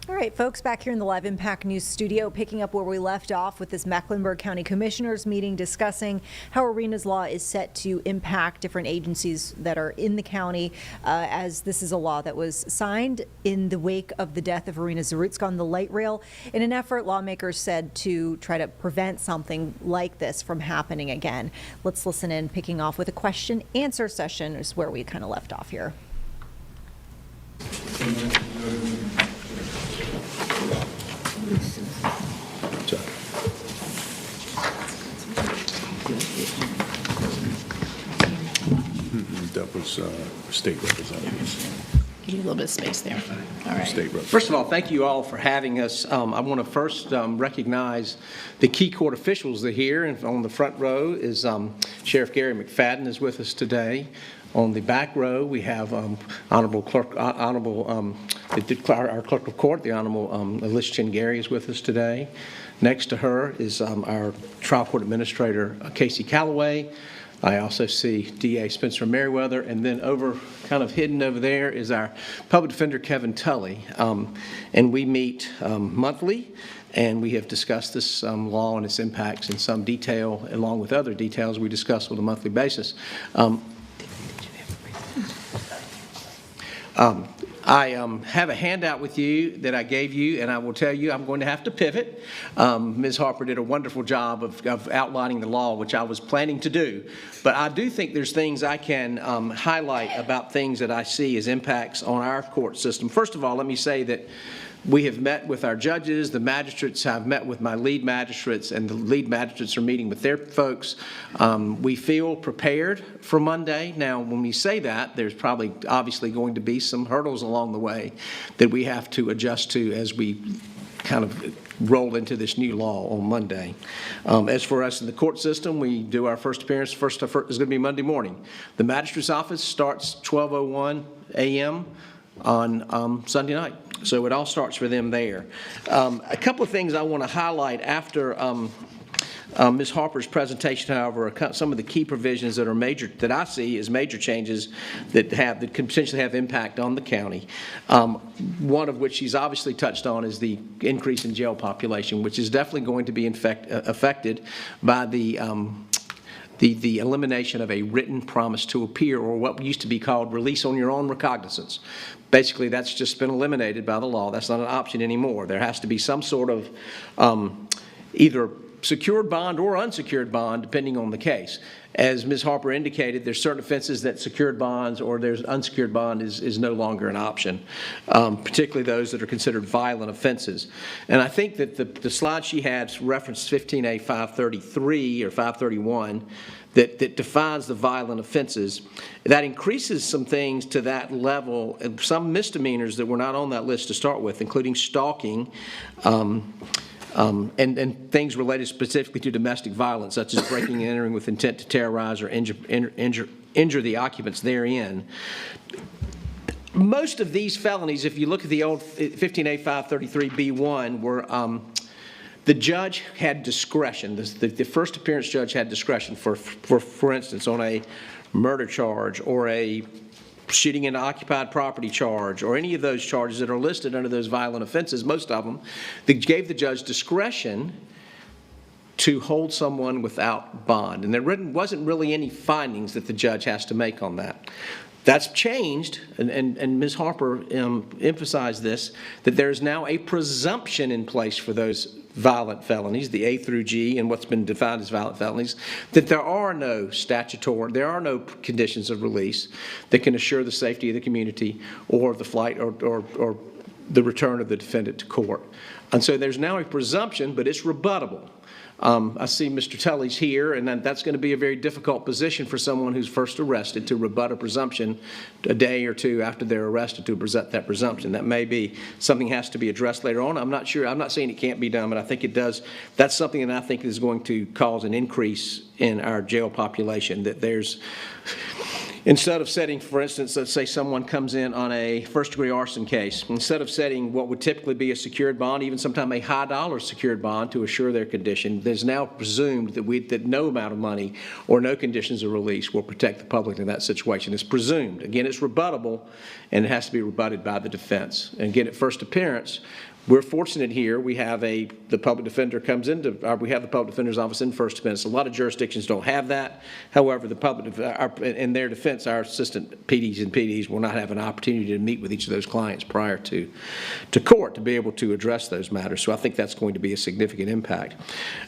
All right, folks, back here in the Live Impact News studio, picking up where we left off with this Mecklenburg County Commissioners meeting discussing how Arenas law is set to impact different agencies that are in the county, as this is a law that was signed in the wake of the death of Irina Zarutska on the light rail. In an effort, lawmakers said to try to prevent something like this from happening again. Let's listen in, picking off with a question-answer session is where we kind of left off here. That was state representatives. Give you a little bit of space there. All right. State representatives. First of all, thank you all for having us. I want to first recognize the key court officials that are here. And on the front row is Sheriff Gary McFadden is with us today. On the back row, we have our clerk of court, the Honorable Alicia Gary is with us today. Next to her is our trial court administrator, Casey Calloway. I also see DA Spencer Merriweather, and then kind of hidden over there is our public defender, Kevin Tully. And we meet monthly, and we have discussed this law and its impacts in some detail, along with other details we discuss on a monthly I have a handout with you that I gave you, and I will tell you I'm going to have to pivot. Ms. Harper did a wonderful job of outlining the law, which I was planning to do. But I do think there's things I can highlight about things that I see as impacts on our court system. First of all, let me say that we have met with our judges, the magistrates have met with my lead magistrates, and the lead magistrates are meeting with their folks. We feel prepared for Monday. Now, when we say that, there's probably obviously going to be some hurdles along the way that we have to adjust to as we kind of roll into this new law on Monday. As for us in the court system, we do our first appearance. First is going to be Monday morning. The magistrate's office starts 12:01 a.m. on Sunday night. So it all starts for them there. A couple of things I want to highlight after Ms. Harper's presentation, however, are some of the key provisions that are major, that I see as major changes that could potentially have impact on the county. One of which she's obviously touched on is the increase in jail population, which is definitely going to be affected by the elimination of a written promise to appear, or what used to be called release on your own recognizance. Basically, that's just been eliminated by the law. That's not an option anymore. There has to be some sort of either secured bond or unsecured bond, depending on the case. As Ms. Harper indicated, there's certain offenses that secured bonds or there's unsecured bond is no longer an option, particularly those that are considered violent offenses. And I think that the slide she had referenced 15A 533 or 531 that defines the violent offenses. That increases some things to that level, some misdemeanors that were not on that list to start with, including stalking, and things related specifically to domestic violence, such as breaking and entering with intent to terrorize or injure the occupants therein. Most of these felonies, if you look at the old 15A 533B1, were the judge had discretion. The first appearance judge had discretion for instance, on a murder charge or a shooting an occupied property charge or any of those charges that are listed under those violent offenses, most of them, that gave the judge discretion to hold someone without bond. And there wasn't really any findings that the judge has to make on that. That's changed, and Ms. Harper emphasized this, that there's now a presumption in place for those violent felonies, the A through G, and what's been defined as violent felonies, that there are no conditions of release that can assure the safety of the community or the flight or the return of the defendant to court. And so there's now a presumption, but it's rebuttable. I see Mr. Tully's here, and that's going to be a very difficult position for someone who's first arrested to rebut a presumption a day or two after they're arrested to present that presumption. That may be something has to be addressed later on. I'm not sure. I'm not saying it can't be done, but I think it does. That's something that I think is going to cause an increase in our jail population, that there's instead of setting, for instance, let's say someone comes in on a first-degree arson case, instead of setting what would typically be a secured bond, even sometimes a high-dollar secured bond to assure their condition, there's now presumed that no amount of money or no conditions of release will protect the public in that situation. It's presumed. Again, it's rebuttable, and it has to be rebutted by the defense. And again, at first appearance, we're fortunate here. We have the public defender comes into, we have the public defender's office in first appearance. A lot of jurisdictions don't have that. However, in their defense, our assistant PDs and PDs will not have an opportunity to meet with each of those clients prior to court to be able to address those matters. So I think that's going to be a significant impact.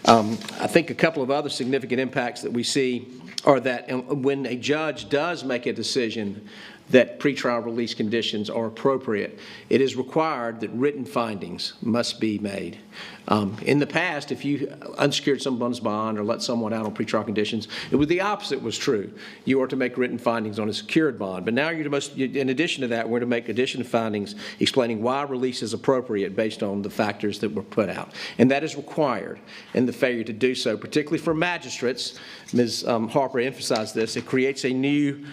I think a couple of other significant impacts that we see are that when a judge does make a decision that pretrial release conditions are appropriate, it is required that written findings must be made. In the past, if you unsecured someone's bond or let someone out on pretrial conditions, the opposite was true. You are to make written findings on a secured bond. But now in addition to that, we're to make additional findings explaining why release is appropriate based on the factors that were put out. And that is required. And the failure to do so, particularly for magistrates, Ms. Harper emphasized this, it creates a new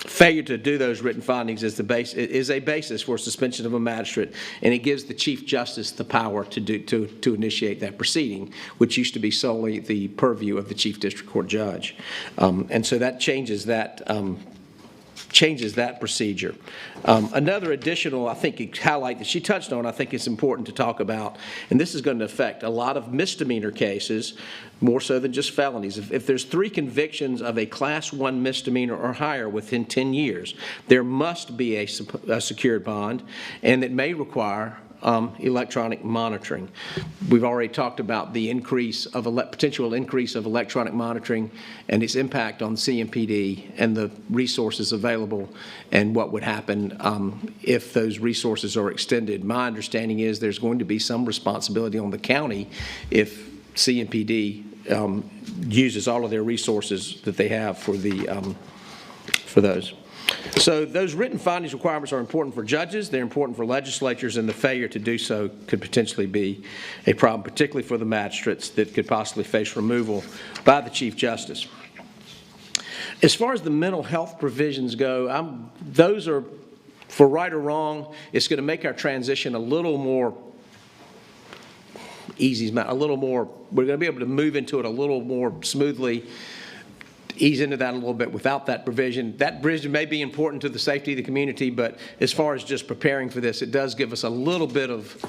failure to do those written findings is a basis for suspension of a magistrate, and it gives the Chief Justice the power to initiate that proceeding, which used to be solely the purview of the Chief District Court Judge. And so that changes that changes that procedure. Another additional, I think, highlight that she touched on, I think it's important to talk about, and this is going to affect a lot of misdemeanor cases, more so than just felonies. If there's 3 convictions of a Class 1 misdemeanor or higher within 10 years, there must be a secured bond, and it may require electronic monitoring. We've already talked about the potential increase of electronic monitoring and its impact on CMPD and the resources available and what would happen if those resources are extended. My understanding is there's going to be some responsibility on the county if CMPD uses all of their resources that they have for those. So those written findings requirements are important for judges, they're important for legislatures, and the failure to do so could potentially be a problem, particularly for the magistrates that could possibly face removal by the Chief Justice. As far as the mental health provisions go, those are, for right or wrong, it's going to make our transition a little more easy, we're going to be able to move into it a little more smoothly, ease into that a little bit without that provision. That provision may be important to the safety of the community, but as far as just preparing for this, it does give us a little bit of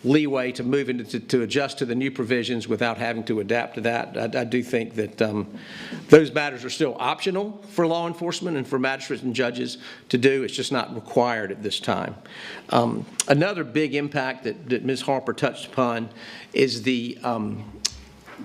leeway to move into to adjust to the new provisions without having to adapt to that. I do think that those matters are still optional for law enforcement and for magistrates and judges to do. It's just not required at this time. Another big impact that Ms. Harper touched upon is the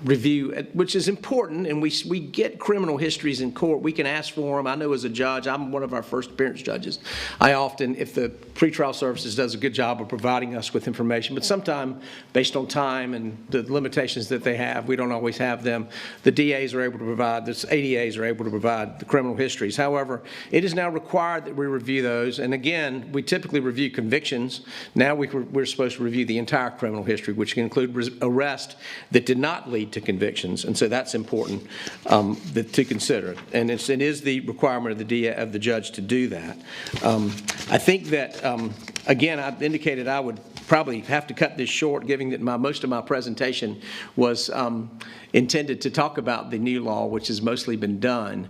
review, which is important, and we get criminal histories in court. We can ask for them. I know as a judge, I'm one of our first appearance judges. I often, if the pretrial services does a good job of providing us with information, but sometimes based on time and the limitations that they have, we don't always have them. The DAs are able to provide, the ADAs are able to provide the criminal histories. However, it is now required that we review those, and again, we typically review convictions. Now we're supposed to review the entire criminal history, which can include arrest that did not lead to convictions, and so that's important to consider. And it is the requirement of the judge to do that. I think that again, I've indicated I would probably have to cut this short, given that most of my presentation was intended to talk about the new law, which has mostly been done.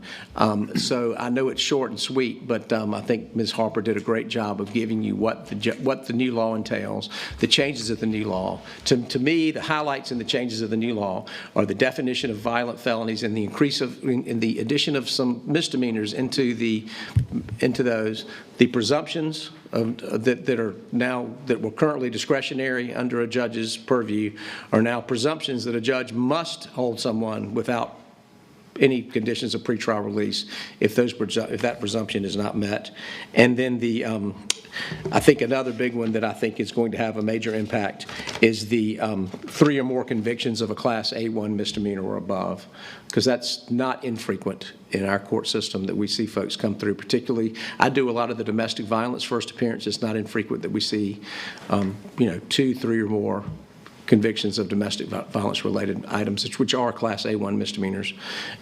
So I know it's short and sweet, but I think Ms. Harper did a great job of giving you what the new law entails, the changes of the new law. To me, the highlights and the changes of the new law are the definition of violent felonies and the addition of some misdemeanors into those, the presumptions that were currently discretionary under a judge's purview are now presumptions that a judge must hold someone without any conditions of pretrial release if that presumption is not met. And then I think another big one that I think is going to have a major impact is the 3 or more convictions of a Class A1 misdemeanor or above, because that's not infrequent in our court system that we see folks come through. Particularly, I do a lot of the domestic violence first appearance. It's not infrequent that we see 2, 3 or more convictions of domestic violence related items, which are Class A1 misdemeanors,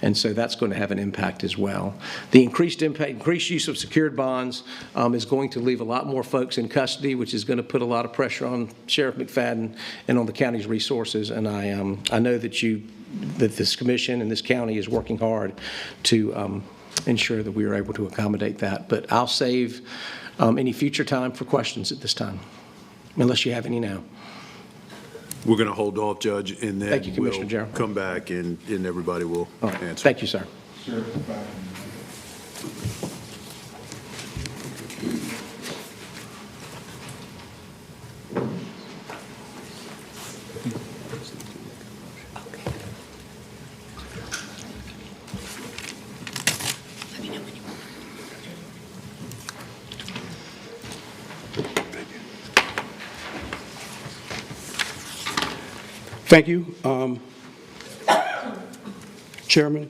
and so that's going to have an impact as well. The increased use of secured bonds is going to leave a lot more folks in custody, which is going to put a lot of pressure on Sheriff McFadden and on the county's resources. And I know that this commission and this county is working hard to ensure that we are able to accommodate that. But I'll save any future time for questions at this time, unless you have any now. We're going to hold off, Judge, and then Thank you, Commissioner we'll Gerald. come back and everybody will answer. Thank you, sir. Sure. Thank you. Chairman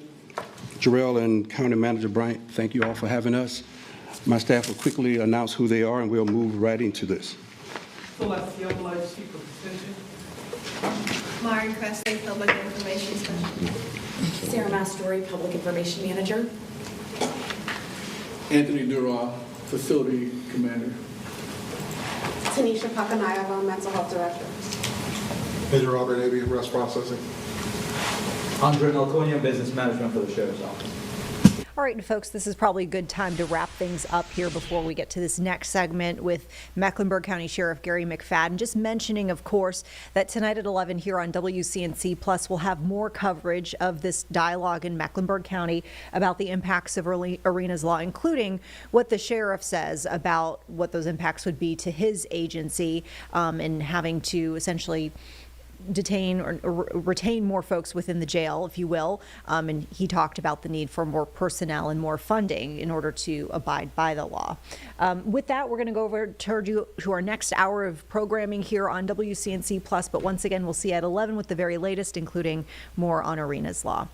Jarrell and County Manager Bryant, thank you all for having us. My staff will quickly announce who they are, and we'll move right into this. Myron Presley, Public Information Specialist. Sarah Mastori, Public Information Manager. Anthony Duroff, Facility Commander. Tanisha Pakanayava, Mental Health Director. Major Robert Navy, Arrest Processing. Andre Melconia, Business Management for the Sheriff's Office. All right, folks, this is probably a good time to wrap things up here before we get to this next segment with Mecklenburg County Sheriff Gary McFadden. Just mentioning, of course, that tonight at 11 here on WCNC Plus, we'll have more coverage of this dialogue in Mecklenburg County about the impacts of Arenas law, including what the sheriff says about what those impacts would be to his agency and having to essentially detain or retain more folks within the jail, if you will. And he talked about the need for more personnel and more funding in order to abide by the law. With that, we're going to go over to our next hour of programming here on WCNC Plus. But once again, we'll see you at 11 with the very latest, including more on Arenas law.